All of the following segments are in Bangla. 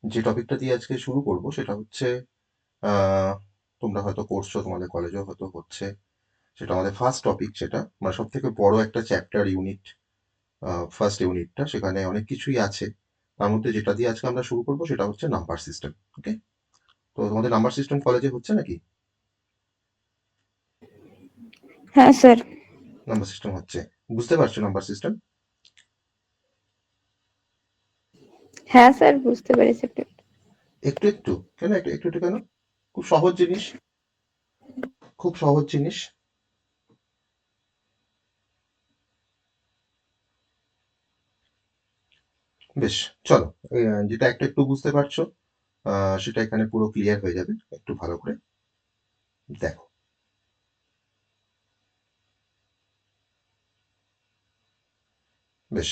যে টপিকটা দিয়ে আজকে শুরু করব সেটা হচ্ছে তোমরা হয়তো করছো, তোমাদের কলেজেও হয়তো হচ্ছে। সেটা আমাদের ফার্স্ট টপিক, সেটা মানে সব থেকে বড় একটা চ্যাপ্টার ইউনিট, ফার্স্ট ইউনিটটা। সেখানে অনেক কিছুই আছে। তার মধ্যে যেটা দিয়ে আজকে আমরা শুরু করব সেটা হচ্ছে নাম্বার সিস্টেম। ওকে, তো তোমাদের নাম্বার সিস্টেম কলেজে হচ্ছে নাকি? হ্যাঁ স্যার। নাম্বার সিস্টেম হচ্ছে, বুঝতে পারছো নাম্বার সিস্টেম? হ্যাঁ স্যার, বুঝতে পেরেছি একটু। একটু একটু কেন? একটু একটু একটু কেন? খুব সহজ জিনিস, খুব সহজ জিনিস। বেশ, চলো। যেটা একটু একটু বুঝতে পারছো, সেটা এখানে পুরো ক্লিয়ার হয়ে যাবে একটু ভালো করে দেখো। বেশ,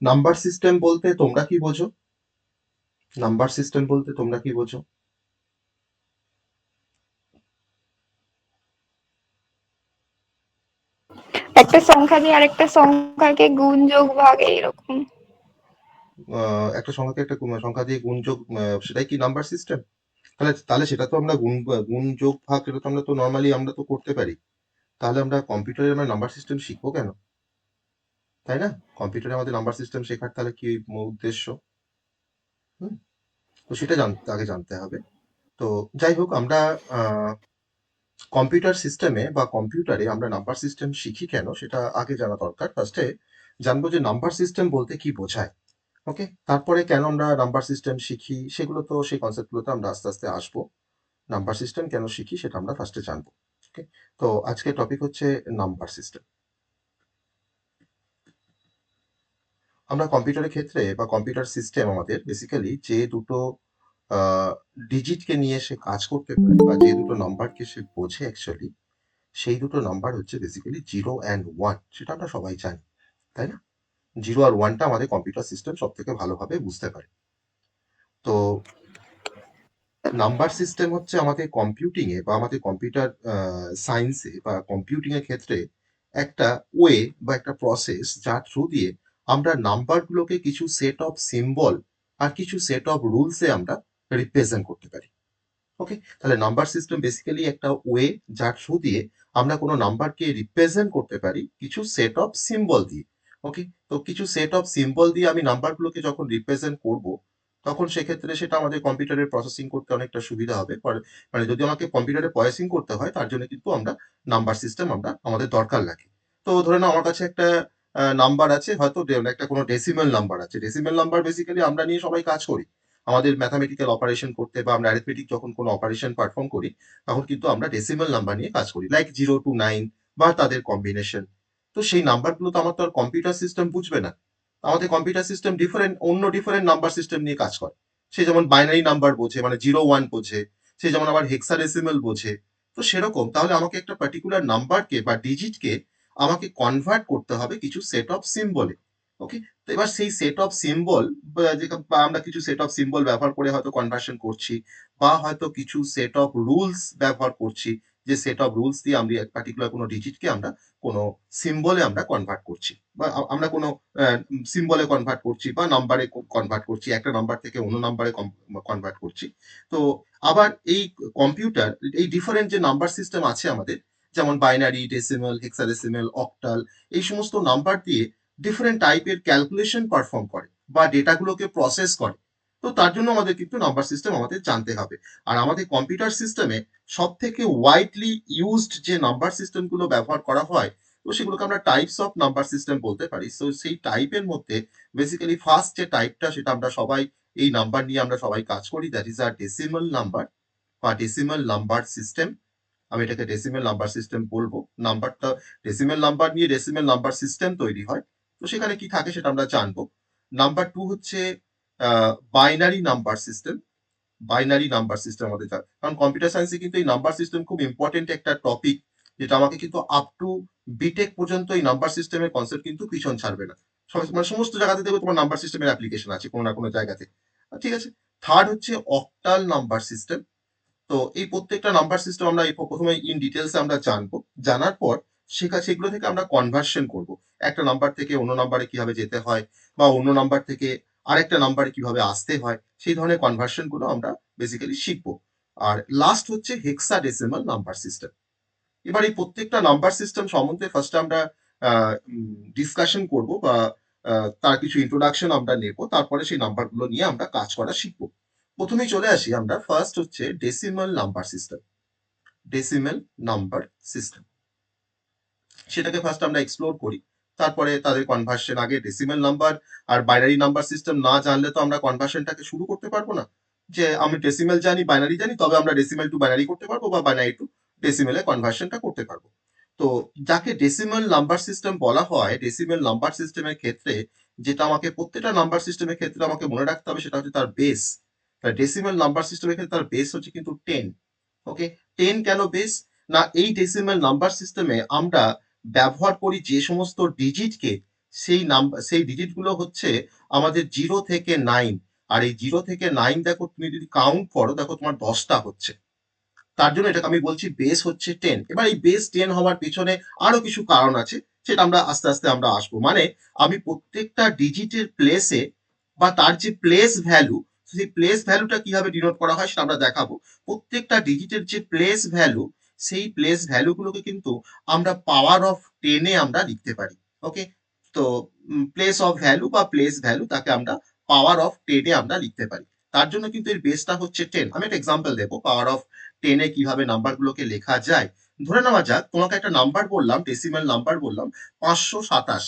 নাম্বার সিস্টেম বলতে তোমরা কি বোঝো? নাম্বার সিস্টেম বলতে তোমরা কি বোঝো? একটা সংখ্যা দিয়ে আরেকটা সংখ্যাকে গুণ যোগ ভাগ এইরকম। একটা সংখ্যাকে একটা সংখ্যা দিয়ে গুণ যোগ, সেটাই কি নাম্বার সিস্টেম? তাহলে তাহলে সেটা তো আমরা গুণ গুণ যোগ ভাগ, সেটা তো আমরা তো নর্মালি আমরা তো করতে পারি। তাহলে আমরা কম্পিউটারে আমরা নাম্বার সিস্টেম শিখবো কেন? তাই না? কম্পিউটারে আমাদের নাম্বার সিস্টেম শেখার তাহলে কি উদ্দেশ্য? হুম, তো সেটা আগে জানতে হবে। তো যাই হোক, আমরা কম্পিউটার সিস্টেমে বা কম্পিউটারে আমরা নাম্বার সিস্টেম শিখি কেন সেটা আগে জানা দরকার। ফার্স্টে জানবো যে নাম্বার সিস্টেম বলতে কি বোঝায়। ওকে, তারপরে কেন আমরা নাম্বার সিস্টেম শিখি সেগুলো, তো সেই কনসেপ্টগুলোতে আমরা আস্তে আস্তে আসবো। নাম্বার সিস্টেম কেন শিখি সেটা আমরা ফার্স্টে জানবো। ওকে, তো আজকের টপিক হচ্ছে নাম্বার সিস্টেম। আমরা কম্পিউটারের ক্ষেত্রে বা কম্পিউটার সিস্টেম আমাদের বেসিক্যালি যে দুটো ডিজিটকে নিয়ে সে কাজ করতে পারে বা যে দুটো নাম্বারকে সে বোঝে অ্যাকচুয়ালি, সেই দুটো নাম্বার হচ্ছে বেসিক্যালি 0 and 1। সেটা আমরা সবাই জানি, তাই না? 0 আর 1টা আমাদের কম্পিউটার সিস্টেম সব থেকে ভালোভাবে বুঝতে পারে। তো নাম্বার সিস্টেম হচ্ছে আমাদের কম্পিউটিং এ বা আমাদের কম্পিউটার সায়েন্সে বা কম্পিউটিং এর ক্ষেত্রে একটা ওয়ে বা একটা প্রসেস যার থ্রু দিয়ে আমরা নাম্বারগুলোকে কিছু সেট অফ সিম্বল আর কিছু সেট অফ রুলসে আমরা রিপ্রেজেন্ট করতে পারি। ওকে, তাহলে নাম্বার সিস্টেম বেসিক্যালি একটা ওয়ে যার থ্রু দিয়ে আমরা কোনো নাম্বারকে রিপ্রেজেন্ট করতে পারি কিছু সেট অফ সিম্বল দিয়ে। ওকে, তো কিছু সেট অফ সিম্বল দিয়ে আমি নাম্বারগুলোকে যখন রিপ্রেজেন্ট করব, তখন সেক্ষেত্রে সেটা আমাদের কম্পিউটারে প্রসেসিং করতে অনেকটা সুবিধা হবে। মানে যদি আমাকে কম্পিউটারে প্রসেসিং করতে হয় তার জন্য কিন্তু আমরা নাম্বার সিস্টেম আমরা আমাদের দরকার লাগে। তো ধরে নাও আমার কাছে একটা নাম্বার আছে, হয়তো একটা কোনো ডেসিমেল নাম্বার আছে। ডেসিমেল নাম্বার বেসিক্যালি আমরা নিয়ে সবাই কাজ করি। আমাদের ম্যাথামেটিক্যাল অপারেশন করতে বা আমরা অ্যারিথমেটিক যখন কোনো অপারেশন পারফর্ম করি, তখন কিন্তু আমরা ডেসিমাল নাম্বার নিয়ে কাজ করি, লাইক 0 to 9 বা তাদের কম্বিনেশন। তো সেই নাম্বারগুলো তো আমার তো আর কম্পিউটার সিস্টেম বুঝবে না। আমাদের কম্পিউটার সিস্টেম অন্য ডিফারেন্ট নাম্বার সিস্টেম নিয়ে কাজ করে। সে যেমন বাইনারি নাম্বার বোঝে, মানে 0 1 বোঝে। সে যেমন আবার হেক্সাডেসিমাল বোঝে। তো সেরকম তাহলে আমাকে একটা পার্টিকুলার নাম্বারকে বা ডিজিটকে আমাকে কনভার্ট করতে হবে কিছু সেট অফ সিম্বলে। ওকে, তো এবার সেই সেট অফ সিম্বল বা আমরা কিছু সেট অফ সিম্বল ব্যবহার করে হয়তো কনভার্সন করছি, বা হয়তো কিছু সেট অফ রুলস ব্যবহার করছি, যে সেট অফ রুলস দিয়ে আমরা পার্টিকুলার কোনো ডিজিটকে আমরা কোনো সিম্বলে আমরা কনভার্ট করছি, বা আমরা কোনো সিম্বলে কনভার্ট করছি বা নাম্বারে কনভার্ট করছি, একটা নাম্বার থেকে অন্য নাম্বারে কনভার্ট করছি। তো আবার এই কম্পিউটার, এই ডিফারেন্ট যে নাম্বার সিস্টেম আছে আমাদের, যেমন বাইনারি, ডেসিমাল, হেক্সাডেসিমাল, অক্টাল, এই সমস্ত নাম্বার দিয়ে ডিফারেন্ট টাইপের ক্যালকুলেশন পারফর্ম করে বা ডেটাগুলোকে প্রসেস করে। তো তার জন্য আমাদের কিন্তু নাম্বার সিস্টেম আমাদের জানতে হবে। আর আমাদের কম্পিউটার সিস্টেমে সব থেকে ওয়াইডলি ইউজড যে নাম্বার সিস্টেমগুলো ব্যবহার করা হয়, তো সেগুলোকে আমরা টাইপস অফ নাম্বার সিস্টেম বলতে পারি। সো সেই টাইপের মধ্যে বেসিক্যালি ফার্স্ট যে টাইপটা, সেটা আমরা সবাই এই নাম্বার নিয়ে আমরা সবাই কাজ করি, that is our decimal number বা ডেসিমাল নাম্বার সিস্টেম। আমি এটাকে ডেসিমেল নাম্বার সিস্টেম বলবো। নাম্বারটা ডেসিমেল নাম্বার নিয়ে ডেসিমেল নাম্বার সিস্টেম তৈরি হয়। তো সেখানে কি থাকে সেটা আমরা জানবো। নাম্বার টু হচ্ছে binary number system. Binary number system আমাদের কারণ কম্পিউটার সায়েন্সে কিন্তু এই নাম্বার সিস্টেম খুব ইম্পর্টেন্ট একটা টপিক, যেটা আমাকে কিন্তু আপ টু বিটেক পর্যন্ত এই নাম্বার সিস্টেমের কনসেপ্ট কিন্তু পিছন ছাড়বে না। মানে সমস্ত জায়গাতে দেখবে তোমার নাম্বার সিস্টেমের অ্যাপ্লিকেশন আছে কোনো না কোনো জায়গাতে। ঠিক আছে। থার্ড হচ্ছে অক্টাল নাম্বার সিস্টেম। তো এই প্রত্যেকটা নাম্বার সিস্টেম আমরা প্রথমে ইন ডিটেলস আমরা জানবো। জানার পর সেগুলো থেকে আমরা কনভার্সন করব। একটা নাম্বার থেকে অন্য নাম্বারে কিভাবে যেতে হয়, বা অন্য নাম্বার থেকে আরেকটা নাম্বারে কিভাবে আসতে হয়, সেই ধরনের কনভার্সনগুলো আমরা বেসিক্যালি শিখবো। আর লাস্ট হচ্ছে হেক্সাডেসিমাল নাম্বার সিস্টেম। এবার এই প্রত্যেকটা নাম্বার সিস্টেম সম্বন্ধে ফার্স্ট আমরা ডিসকাশন করব বা তার কিছু ইন্ট্রোডাকশন আমরা নেব, তারপরে সেই নাম্বারগুলো নিয়ে আমরা কাজ করা শিখবো। প্রথমেই চলে আসি আমরা, ফার্স্ট হচ্ছে decimal number system. Decimal number system, সেটাকে ফার্স্ট আমরা এক্সপ্লোর করি, তারপরে তাদের কনভার্সন। আগে ডেসিমাল নাম্বার আর বাইনারি নাম্বার সিস্টেম না জানলে তো আমরা কনভার্সনটাকে শুরু করতে পারবো না। যে আমি ডেসিমাল জানি, বাইনারি জানি, তবে আমরা ডেসিমাল টু বাইনারি করতে পারবো বা বাইনারি টু ডেসিমালে কনভার্সনটা করতে পারবো। তো যাকে ডেসিমাল নাম্বার সিস্টেম বলা হয়, ডেসিমাল নাম্বার সিস্টেমের ক্ষেত্রে যেটা আমাকে প্রত্যেকটা নাম্বার সিস্টেমের ক্ষেত্রে আমাকে মনে রাখতে হবে সেটা হচ্ছে তার বেস। ডেসিমাল নাম্বার সিস্টেমের ক্ষেত্রে তার বেস হচ্ছে কিন্তু 10। ওকে, 10 কেন বেস? না, এই ডেসিমাল নাম্বার সিস্টেমে আমরা ব্যবহার করি যে সমস্ত ডিজিটকে, সেই নাম্বার, সেই ডিজিটগুলো হচ্ছে আমাদের 0 থেকে 9। আর এই 0 থেকে 9 দেখো, তুমি যদি কাউন্ট করো দেখো তোমার 10টা হচ্ছে। তার জন্য এটাকে আমি বলছি বেস হচ্ছে 10। এবার এই বেস 10 হওয়ার পেছনে আরো কিছু কারণ আছে, সেটা আমরা আস্তে আস্তে আমরা আসবো। মানে আমি প্রত্যেকটা ডিজিটের প্লেসে বা তার যে প্লেস ভ্যালু, সেই প্লেস ভ্যালুটা কিভাবে ডিনোট করা হয় সেটা আমরা দেখাবো। প্রত্যেকটা ডিজিটের যে প্লেস ভ্যালু, সেই প্লেস ভ্যালুগুলোকে কিন্তু আমরা পাওয়ার অফ 10-এ আমরা লিখতে পারি। ওকে, তো প্লেস অফ ভ্যালু বা প্লেস ভ্যালু, তাকে আমরা পাওয়ার অফ 10-এ আমরা লিখতে পারি। তার জন্য কিন্তু এর বেসটা হচ্ছে 10। আমি একটা এক্সাম্পল দেবো পাওয়ার অফ 10-এ কিভাবে নাম্বারগুলোকে লেখা যায়। ধরে নেওয়া যাক তোমাকে একটা নাম্বার বললাম, ডেসিমাল নাম্বার বললাম 527,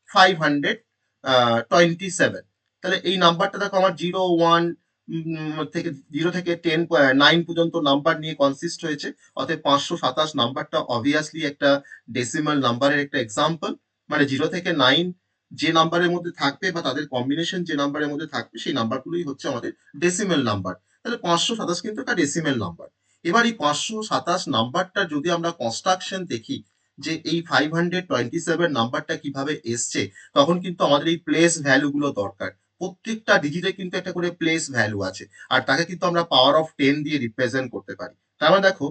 527। তাহলে এই নাম্বারটা দেখো আমার 0 1 থেকে 0 থেকে 9 পর্যন্ত নাম্বার নিয়ে কনসিস্ট হয়েছে। অতএব 527 নাম্বারটা অবভিয়াসলি একটা ডেসিমাল নাম্বারের একটা এক্সাম্পল। মানে 0 থেকে 9 যে নাম্বারের মধ্যে থাকবে বা তাদের কম্বিনেশন যে নাম্বারের মধ্যে থাকবে, সেই নাম্বারগুলোই হচ্ছে আমাদের ডেসিমাল নাম্বার। তাহলে 527 কিন্তু একটা ডেসিমাল নাম্বার। এবার এই 527 নাম্বারটা যদি আমরা কনস্ট্রাকশন দেখি, যে এই 527 নাম্বারটা কিভাবে এসছে, তখন কিন্তু আমাদের এই প্লেস ভ্যালু গুলো দরকার। প্রত্যেকটা ডিজিটে কিন্তু একটা করে প্লেস ভ্যালু আছে, আর তাকে কিন্তু আমরা পাওয়ার অফ 10 দিয়ে রিপ্রেজেন্ট করতে পারি। তার মানে দেখো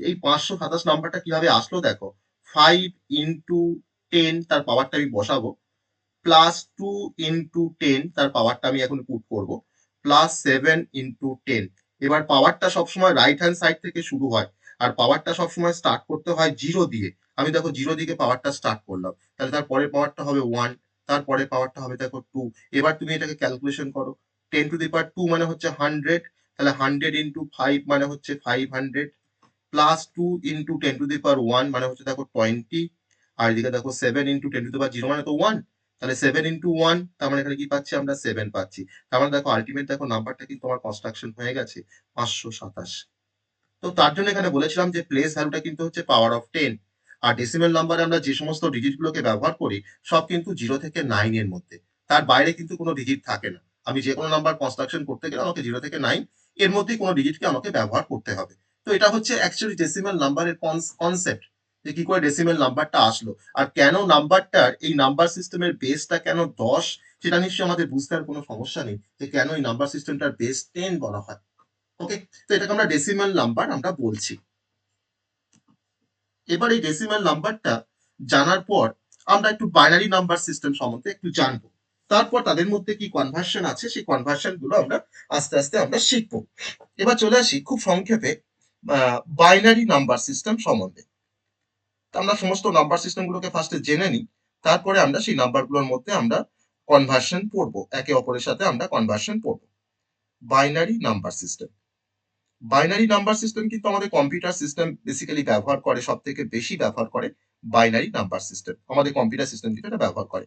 এই 527 নাম্বারটা কিভাবে আসলো, দেখো 5 × 10 তার পাওয়ারটা আমি বসাবো, +2 × 10 তার পাওয়ারটা আমি এখন পুট করব, +7 × 10। এবার পাওয়ারটা সবসময় রাইট হ্যান্ড সাইড থেকে শুরু হয়, আর পাওয়ারটা সবসময় স্টার্ট করতে হয় 0 দিয়ে। আমি দেখো 0 দিকে পাওয়ারটা স্টার্ট করলাম, তাহলে তার পরের পাওয়ারটা হবে 1, তারপরে পাওয়ারটা হবে দেখো 2। এবার তুমি এটাকে ক্যালকুলেশন করো, 10⁻² মানে হচ্ছে 100, তাহলে 100 × 5 মানে হচ্ছে 500, +2 × 10⁻1 মানে হচ্ছে দেখো 20, আর এদিকে দেখো 7 × 10⁻0 মানে তো 1। তাহলে 7 × 1, তার মানে এখানে কি পাচ্ছি আমরা? 7 পাচ্ছি। তার মানে দেখো আলটিমেট দেখো নাম্বারটা কিন্তু আমার কনস্ট্রাকশন হয়ে গেছে 527। তো তার জন্য এখানে বলেছিলাম যে প্লেস ভ্যালুটা কিন্তু হচ্ছে পাওয়ার অফ 10। আর ডেসিমাল নাম্বারে আমরা যে সমস্ত ডিজিট গুলোকে ব্যবহার করি, সব কিন্তু 0 থেকে 9 এর মধ্যে। তার বাইরে কিন্তু কোনো ডিজিট থাকে না। আমি যে কোনো নাম্বার কনস্ট্রাকশন করতে গেলে আমাকে 0 থেকে 9 এর মধ্যেই কোনো ডিজিটকে আমাকে ব্যবহার করতে হবে। তো এটা হচ্ছে অ্যাকচুয়ালি ডেসিমাল নাম্বারের কনসেপ্ট, যে কি করে ডেসিমাল নাম্বারটা আসলো, আর কেন নাম্বারটার এই নাম্বার সিস্টেমের বেসটা কেন 10, সেটা নিশ্চয়ই আমাদের বুঝতে আর কোনো সমস্যা নেই যে কেন এই নাম্বার সিস্টেমটার বেস 10 বলা হয়। ওকে, তো এটাকে আমরা ডেসিমাল নাম্বার আমরা বলছি। এবার এই ডেসিমাল নাম্বারটা জানার পর আমরা একটু বাইনারি নাম্বার সিস্টেম সম্বন্ধে একটু জানবো। তারপর তাদের মধ্যে কি কনভার্সন আছে, সেই কনভার্সন গুলো আমরা আস্তে আস্তে আমরা শিখবো। এবার চলে আসি খুব সংক্ষেপে বাইনারি নাম্বার সিস্টেম সম্বন্ধে। তো আমরা সমস্ত নাম্বার সিস্টেম গুলোকে ফার্স্টে জেনে নিই, তারপরে আমরা সেই নাম্বারগুলোর মধ্যে আমরা কনভার্সন পড়বো, একে অপরের সাথে আমরা কনভার্সন পড়বো। Binary number system, binary number system কিন্তু আমাদের কম্পিউটার সিস্টেম বেসিক্যালি ব্যবহার করে, সব থেকে বেশি ব্যবহার করে বাইনারি নাম্বার সিস্টেম, আমাদের কম্পিউটার সিস্টেম কিন্তু এটা ব্যবহার করে।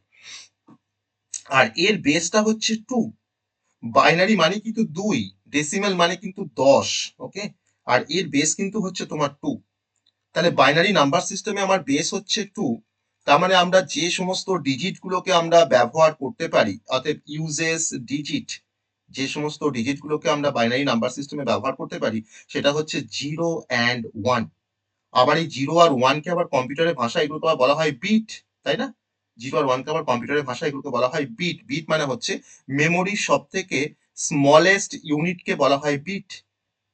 আর এর বেসটা হচ্ছে 2। বাইনারি মানে কিন্তু 2, ডেসিমাল মানে কিন্তু 10। ওকে, আর এর বেস কিন্তু হচ্ছে তোমার 2। তাহলে বাইনারি নাম্বার সিস্টেমে আমার বেস হচ্ছে 2। তার মানে আমরা যে সমস্ত ডিজিট গুলোকে আমরা ব্যবহার করতে পারি, অর্থাৎ ইউজেস ডিজিট, যে সমস্ত ডিজিট গুলোকে আমরা বাইনারি নাম্বার সিস্টেমে ব্যবহার করতে পারি, সেটা হচ্ছে 0 and 1। আবার এই 0 আর 1 কে আবার কম্পিউটারের ভাষায় এগুলোকে আবার বলা হয় বিট, তাই না? 0 আর 1 কে আবার কম্পিউটারের ভাষায় এগুলোকে বলা হয় বিট। বিট মানে হচ্ছে মেমোরির সব থেকে স্মলেস্ট ইউনিটকে বলা হয় বিট।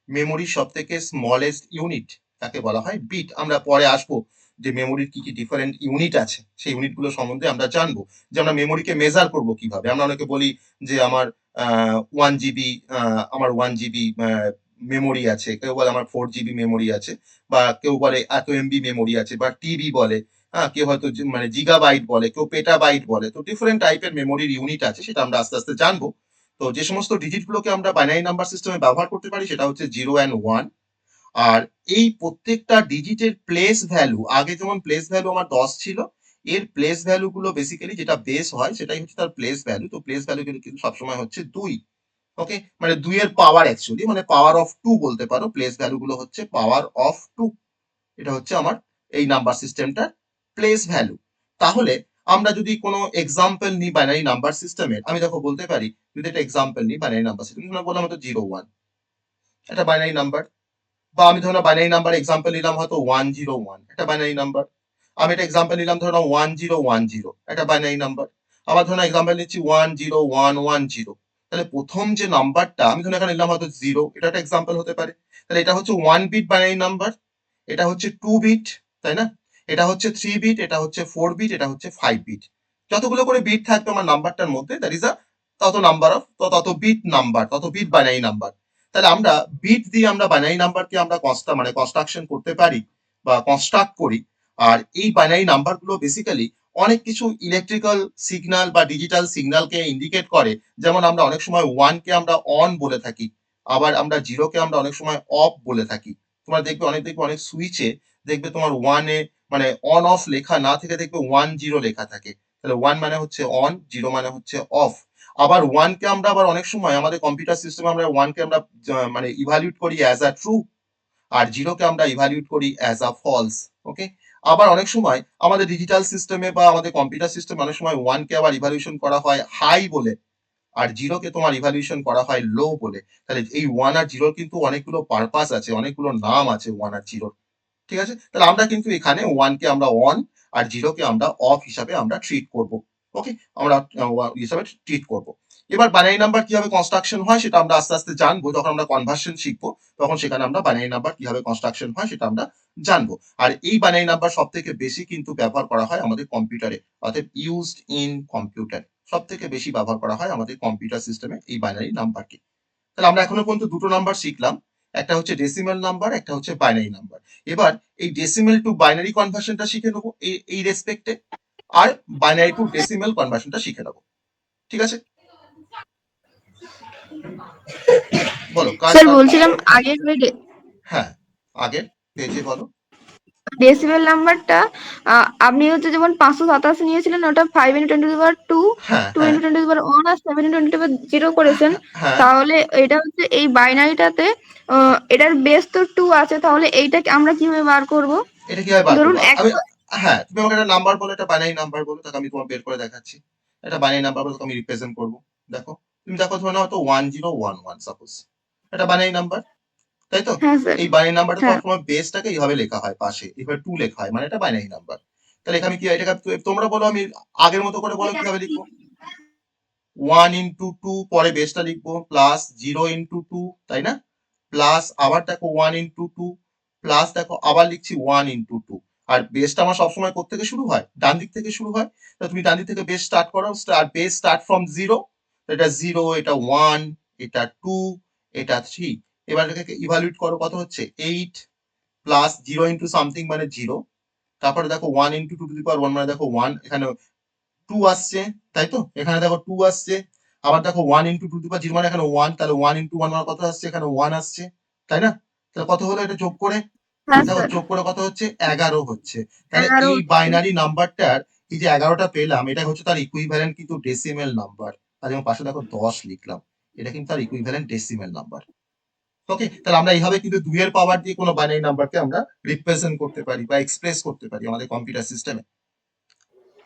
মেমোরির সব থেকে স্মলেস্ট ইউনিট, তাকে বলা হয় বিট। আমরা পরে আসবো যে মেমোরির কি কি ডিফারেন্ট ইউনিট আছে, সেই ইউনিটগুলো সম্বন্ধে আমরা জানবো, যে আমরা মেমোরিকে মেজার করব কিভাবে। আমরা অনেকে বলি যে আমার 1 জিবি, আমার 1 জিবি মেমোরি আছে, কেউ বলে আমার 4 জিবি মেমোরি আছে, বা কেউ বলে এত এমবি মেমোরি আছে, বা টিবি বলে, হ্যাঁ, কেউ হয়তো মানে জিগাবাইট বলে, কেউ পেটাবাইট বলে। তো ডিফারেন্ট টাইপের মেমোরির ইউনিট আছে, সেটা আমরা আস্তে আস্তে জানবো। তো যে সমস্ত ডিজিট গুলোকে আমরা বাইনারি নাম্বার সিস্টেমে ব্যবহার করতে পারি সেটা হচ্ছে 0 and 1। আর এই প্রত্যেকটা ডিজিটের প্লেস ভ্যালু, আগে যেমন প্লেস ভ্যালু আমার 10 ছিল, এর প্লেস ভ্যালু গুলো বেসিক্যালি যেটা বেস হয় সেটাই হচ্ছে তার প্লেস ভ্যালু। তো প্লেস ভ্যালু কিন্তু সবসময় হচ্ছে 2। ওকে, মানে 2 এর পাওয়ার, অ্যাকচুয়ালি মানে পাওয়ার অফ 2 বলতে পারো। প্লেস ভ্যালু গুলো হচ্ছে পাওয়ার অফ 2। এটা হচ্ছে আমার এই নাম্বার সিস্টেমটার প্লেস ভ্যালু। তাহলে আমরা যদি কোনো এক্সাম্পল নিই বাইনারি নাম্বার সিস্টেমের, আমি দেখো বলতে পারি, যদি একটা এক্সাম্পল নিই বাইনারি নাম্বার সিস্টেম, বললাম হয়তো 0 1, এটা বাইনারি নাম্বার। বা আমি ধরো বাইনারি নাম্বার এক্সাম্পল নিলাম হয়তো 1 0 1, একটা বাইনারি নাম্বার। আমি একটা এক্সাম্পল নিলাম ধরো 1 0 1 0, একটা বাইনারি নাম্বার। আবার ধরো এক্সাম্পল নিচ্ছি 1 0 1 1 0। তাহলে প্রথম যে নাম্বারটা আমি ধরো এখানে নিলাম হয়তো 0, এটা একটা এক্সাম্পল হতে পারে। তাহলে এটা হচ্ছে 1 বিট বাইনারি নাম্বার, এটা হচ্ছে 2 বিট, তাই না? এটা হচ্ছে 3 বিট, এটা হচ্ছে 4 বিট, এটা হচ্ছে 5 বিট। যতগুলো করে বিট থাকবে আমার নাম্বারটার মধ্যে, দ্যাট ইজ আ তত নাম্বার অফ, তত বিট নাম্বার, তত বিট বাইনারি নাম্বার। তাহলে আমরা বিট দিয়ে আমরা বাইনারি নাম্বারকে আমরা মানে কনস্ট্রাকশন করতে পারি বা কনস্ট্রাক্ট করি। আর এই বাইনারি নাম্বার গুলো বেসিক্যালি অনেক কিছু ইলেকট্রিক্যাল সিগন্যাল বা ডিজিটাল সিগন্যালকে ইন্ডিকেট করে। যেমন আমরা অনেক সময় 1 কে আমরা অন বলে থাকি, আবার আমরা 0 কে আমরা অনেক সময় অফ বলে থাকি। তোমরা দেখবে অনেক সুইচে দেখবে তোমার 1 এ মানে অন অফ লেখা না থেকে দেখবে 1 0 লেখা থাকে। তাহলে 1 মানে হচ্ছে অন, 0 মানে হচ্ছে অফ। আবার 1 কে আমরা আবার অনেক সময় আমাদের কম্পিউটার সিস্টেমে আমরা 1 কে আমরা মানে ইভালুয়েট করি অ্যাজ আ ট্রু, আর 0 কে আমরা ইভালুয়েট করি অ্যাজ আ ফলস। ওকে, আবার অনেক সময় আমাদের ডিজিটাল সিস্টেমে বা আমাদের কম্পিউটার সিস্টেমে অনেক সময় 1 কে আবার ইভালুয়েশন করা হয় হাই বলে, আর 0 কে তোমার ইভালুয়েশন করা হয় লো বলে। তাহলে এই 1 আর 0 কিন্তু অনেকগুলো পারপাস আছে, অনেকগুলো নাম আছে 1 আর 0। ঠিক আছে, তাহলে আমরা কিন্তু এখানে 1 কে আমরা অন আর 0 কে আমরা অফ হিসাবে আমরা ট্রিট করব। ওকে, আমরা হিসাবে ট্রিট করব। এবার বাইনারি নাম্বার কিভাবে কনস্ট্রাকশন হয় সেটা আমরা আস্তে আস্তে জানবো। যখন আমরা কনভার্সন শিখবো তখন সেখানে আমরা বাইনারি নাম্বার কিভাবে কনস্ট্রাকশন হয় সেটা আমরা জানবো। আর এই বাইনারি নাম্বার সব থেকে বেশি কিন্তু ব্যবহার করা হয় আমাদের কম্পিউটারে, অর্থাৎ ইউজড ইন কম্পিউটার। সব থেকে বেশি ব্যবহার করা হয় আমাদের কম্পিউটার সিস্টেমে এই বাইনারি নাম্বারকে। তাহলে আমরা এখনো পর্যন্ত দুটো নাম্বার শিখলাম, একটা হচ্ছে ডেসিমাল নাম্বার, একটা হচ্ছে বাইনারি নাম্বার। এবার এই ডেসিমাল টু বাইনারি কনভার্সনটা শিখে নেবো এই রেসপেক্টে, আর বাইনারি টু ডেসিমাল কনভার্সনটা শিখে নেবো। ঠিক আছে, বলো কার স্যার কার বলছিলাম আগের হ্যাঁ, আগের পেজে বলো। ডেসিবেল নাম্বারটা আপনি হচ্ছে যেমন 587 নিয়েছিলেন, ওটা 5 × 10⁻², হ্যাঁ, 2 হ্যাঁ, × 10⁻1 আর 7 × 10⁻0 করেছেন। হ্যাঁ, তাহলে এটা হচ্ছে এই বাইনারিটাতে এটার বেস তো 2 আছে, তাহলে এইটাকে আমরা কিভাবে বার করব? এটা কিভাবে বার ধরুন করবো আমি? হ্যাঁ, তুমি আমাকে একটা নাম্বার বলো, এটা বাইনারি নাম্বার বলো, তাকে আমি তোমার বের করে দেখাচ্ছি। এটা বাইনারি নাম্বার বলো, আমি রিপ্রেজেন্ট করবো। দেখো, তুমি দেখো ধরে নাও তো 1011 সাপোজ, এটা বাইনারি নাম্বার, তাই তো? হ্যাঁ স্যার। এই বাইনারি নাম্বারটা হ্যাঁ সবসময় বেসটাকে এইভাবে লেখা হয়, পাশে এভাবে 2 লেখা হয়, মানে এটা বাইনারি নাম্বার। তাহলে এখানে কি এটাকে তোমরা বলো, আমি আগের মতো করে বলো কিভাবে লিখবো। 1 × 2, পরে বেসটা লিখবো, প্লাস 0 × 2, তাই না? প্লাস আবার দেখো 1 × 2, প্লাস দেখো আবার লিখছি 1 × 2। আর বেসটা আমার সবসময় কোথা থেকে শুরু হয়? ডান দিক থেকে শুরু হয়। তো তুমি ডান দিক থেকে বেস স্টার্ট করো, বেস স্টার্ট ফ্রম 0। এটা 0, এটা 1, এটা 2, এটা 3। এবার এটাকে ইভালুয়েট করো, কত হচ্ছে 8, প্লাস 0 × সামথিং মানে 0। তারপরে দেখো 1 × 2⁻1 মানে দেখো 1, এখানে 2 আসছে, তাই তো? এখানে দেখো 2 আসছে। আবার দেখো 1 × 2⁻0 মানে এখানে 1, তাহলে 1 × 1 মানে কত আসছে? এখানে 1 আসছে, তাই না? তাহলে কত হলো এটা যোগ করে? হ্যাঁ দেখো স্যার। যোগ করে কত হচ্ছে? 11 হচ্ছে। তাহলে 11 এই হচ্ছে। বাইনারি নাম্বারটার এই যে 11টা পেলাম, এটা হচ্ছে তার ইকুইভ্যালেন্ট কিন্তু ডেসিমেল নাম্বার। আর যেমন পাশে দেখো 10 লিখলাম, এটা কিন্তু তার ইকুইভ্যালেন্ট ডেসিমেল নাম্বার। ওকে, তাহলে আমরা এইভাবে কিন্তু 2 এর পাওয়ার দিয়ে কোনো বাইনারি নাম্বারকে আমরা রিপ্রেজেন্ট করতে পারি বা এক্সপ্রেস করতে পারি আমাদের কম্পিউটার সিস্টেমে।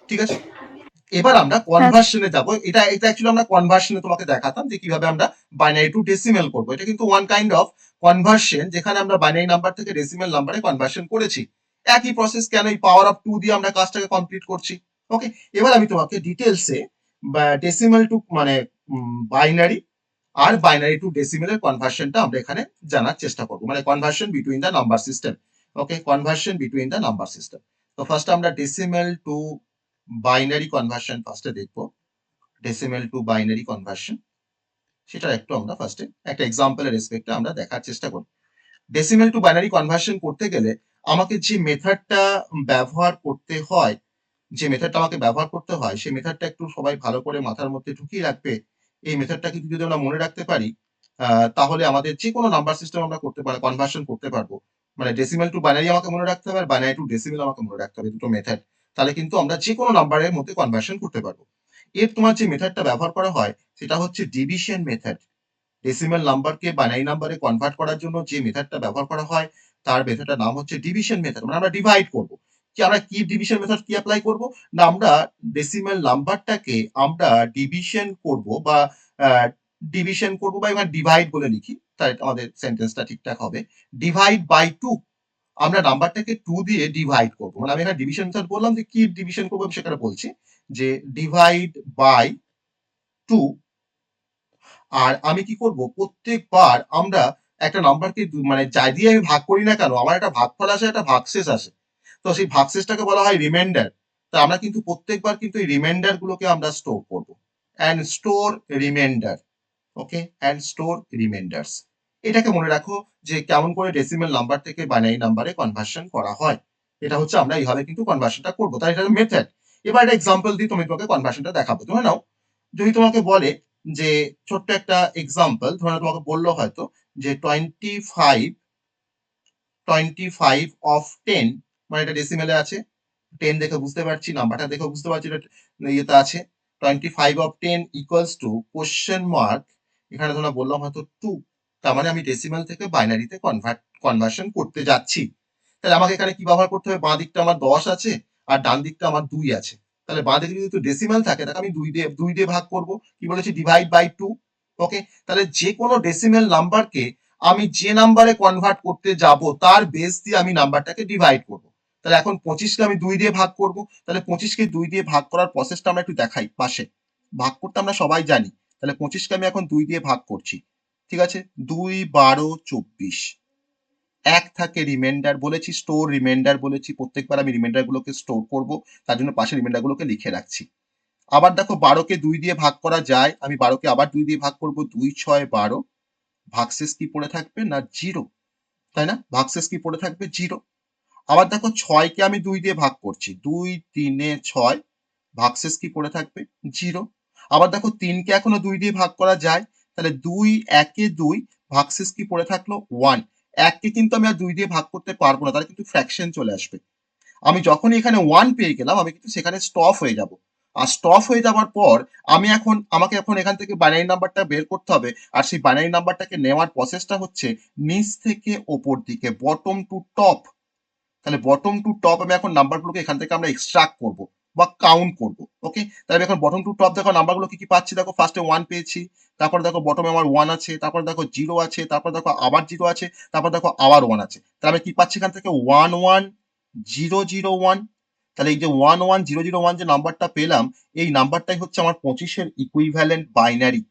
ঠিক আছে, এবার আমরা হ্যাঁ কনভার্সনে যাব। এটা অ্যাকচুয়ালি আমরা কনভার্সনে তোমাকে দেখাতাম যে কিভাবে আমরা বাইনারি টু ডেসিমেল করব। এটা কিন্তু ওয়ান কাইন্ড অফ কনভার্সন, যেখানে আমরা বাইনারি নাম্বার থেকে ডেসিমেল নাম্বারে কনভার্সন করেছি। একই প্রসেস, কেন এই পাওয়ার অফ 2 দিয়ে আমরা কাজটাকে কমপ্লিট করছি। ওকে, এবার আমি তোমাকে ডিটেলসে ডেসিমেল টু মানে বাইনারি আর বাইনারি টু ডেসিমেলের কনভার্সনটা আমরা এখানে জানার চেষ্টা করব, মানে conversion between the number system. Okay, conversion between the number system. তো ফার্স্ট আমরা ডেসিমেল টু বাইনারি কনভার্সন ফার্স্টে দেখবো। ডেসিমেল টু বাইনারি কনভার্সন, সেটা একটু আমরা ফার্স্টে একটা এক্সাম্পলের রেসপেক্টে আমরা দেখার চেষ্টা করি। ডেসিমেল টু বাইনারি কনভার্সন করতে গেলে আমাকে যে মেথডটা ব্যবহার করতে হয়, সেই মেথডটা একটু সবাই ভালো করে মাথার মধ্যে ঢুকিয়ে রাখবে। এই মেথডটা কিন্তু যদি আমরা মনে রাখতে পারি, তাহলে আমাদের যে কোনো নাম্বার সিস্টেম আমরা করতে পারি, কনভার্সন করতে পারবো। মানে ডেসিমেল টু বাইনারি আমাকে মনে রাখতে হবে, আর বাইনারি টু ডেসিমেল আমাকে মনে রাখতে হবে, দুটো মেথড। তাহলে কিন্তু আমরা যে কোনো নাম্বারের মধ্যে কনভার্সন করতে পারবো। তোমার যে মেথডটা ব্যবহার করা হয় সেটা হচ্ছে ডিভিশন মেথড। ডেসিমেল নাম্বারকে বাইনারি নাম্বারে কনভার্ট করার জন্য যে মেথডটা ব্যবহার করা হয় তার মেথডটার নাম হচ্ছে ডিভিশন মেথড। মানে আমরা ডিভাইড করব। আমরা কি ডিভিশন মেথড কি অ্যাপ্লাই করব? না, আমরা ডেসিমেল নাম্বারটাকে আমরা ডিভিশন করব, বা এবার ডিভাইড বলে লিখি, তাই আমাদের সেন্টেন্সটা ঠিকঠাক হবে। Divide by 2। আমরা নাম্বারটাকে 2 দিয়ে ডিভাইড করব। মানে আমি এখানে ডিভিশন মেথড বললাম, যে কি ডিভিশন করব আমি সেখানে বলছি, যে ডিভাইড বাই 2। আর আমি কি করব, প্রত্যেকবার আমরা একটা নাম্বারকে মানে যাই দিয়ে আমি ভাগ করি না কেন, আমার একটা ভাগফল আসে, একটা ভাগশেষ আসে। তো সেই ভাগশেষটাকে বলা হয় রিমাইন্ডার। তো আমরা কিন্তু প্রত্যেকবার কিন্তু এই রিমাইন্ডার গুলোকে আমরা স্টোর করব। And store reminder. Okay, and store reminders. এটাকে মনে রাখো যে কেমন করে ডেসিমেল নাম্বার থেকে বাইনারি নাম্বারে কনভার্সন করা হয়। এটা হচ্ছে আমরা এইভাবে কিন্তু কনভার্সনটা করবো, তাই এটা মেথড। এবার একটা এক্সাম্পল দিয়ে তোমাকে কনভার্সনটা দেখাবো। ধরে নাও, যদি তোমাকে বলে যে ছোট্ট একটা এক্সাম্পল, ধরে নাও তোমাকে বললো হয়তো যে 25 অফ 10, মানে এটা ডেসিমেলে আছে। 10 দেখে বুঝতে পারছি, নাম্বারটা দেখে বুঝতে পারছি এটা ইয়েতে আছে। 25 of 10 equals to question mark, এখানে ধরো বললাম হয়তো 2। তার মানে আমি ডেসিমেল থেকে বাইনারিতে কনভার্সন করতে যাচ্ছি। তাহলে আমাকে এখানে কি ব্যবহার করতে হবে? বাঁ দিকটা আমার 10 আছে, আর ডান দিকটা আমার 2 আছে। তাহলে বাঁ দিকে যদি ডেসিমেল থাকে, তাকে আমি 2 দিয়ে ভাগ করব। কি বলেছি? Divide by 2। ওকে, তাহলে যে কোনো ডেসিমেল নাম্বারকে আমি যে নাম্বারে কনভার্ট করতে যাব তার বেস দিয়ে আমি নাম্বারটাকে ডিভাইড করব। তাহলে এখন 25কে আমি 2 দিয়ে ভাগ করব। তাহলে 25কে 2 দিয়ে ভাগ করার প্রসেসটা আমরা একটু দেখাই পাশে। ভাগ করতে আমরা সবাই জানি। তাহলে 25কে আমি এখন 2 দিয়ে ভাগ করছি। ঠিক আছে, 2 12 24। এক থাকে রিমাইন্ডার বলেছি, স্টোর রিমাইন্ডার বলেছি, প্রত্যেকবার আমি রিমাইন্ডার গুলোকে স্টোর করব, তার জন্য পাশে রিমাইন্ডার গুলোকে লিখে রাখছি। আবার দেখো 12কে 2 দিয়ে ভাগ করা যায়, আমি 12কে আবার 2 দিয়ে ভাগ করব। 2 6 12। ভাগশেষ কি পড়ে থাকবে? না 0, তাই না? ভাগশেষ কি পড়ে থাকবে? 0। আবার দেখো 6কে আমি 2 দিয়ে ভাগ করছি। 2 3 6। ভাগশেষ কি পড়ে থাকবে? 0। আবার দেখো 3কে এখনো 2 দিয়ে ভাগ করা যায়, তাহলে 2 1 2। ভাগশেষ কি পড়ে থাকলো? 1। 1কে কিন্তু আমি আর 2 দিয়ে ভাগ করতে পারবো না, তাহলে কিন্তু ফ্র্যাকশন চলে আসবে। আমি যখনই এখানে 1 পেয়ে গেলাম, আমি কিন্তু সেখানে স্টপ হয়ে যাব। আর স্টপ হয়ে যাওয়ার পর আমাকে এখন এখান থেকে বাইনারি নাম্বারটা বের করতে হবে। আর সেই বাইনারি নাম্বারটাকে নেওয়ার প্রসেসটা হচ্ছে নিচ থেকে ওপর দিকে, বটম টু টপ। তাহলে বটম টু টপ আমি এখন নাম্বারগুলোকে এখান থেকে আমরা এক্সট্রাক্ট করব বা কাউন্ট করব। ওকে, তাহলে এখন বটম টু টপ দেখো নাম্বারগুলো কি কি পাচ্ছি। দেখো ফার্স্টে 1 পেয়েছি, তারপর দেখো বটমে আমার 1 আছে, তারপর দেখো 0 আছে, তারপর দেখো আবার 0 আছে, তারপর দেখো আবার 1 আছে। তাহলে আমি কি পাচ্ছি এখান থেকে? 1 1 0 0 1। তাহলে এই যে 1 1 0 0 1 যে নাম্বারটা পেলাম, এই নাম্বারটাই হচ্ছে আমার 25-এর ইকুইভ্যালেন্ট বাইনারি।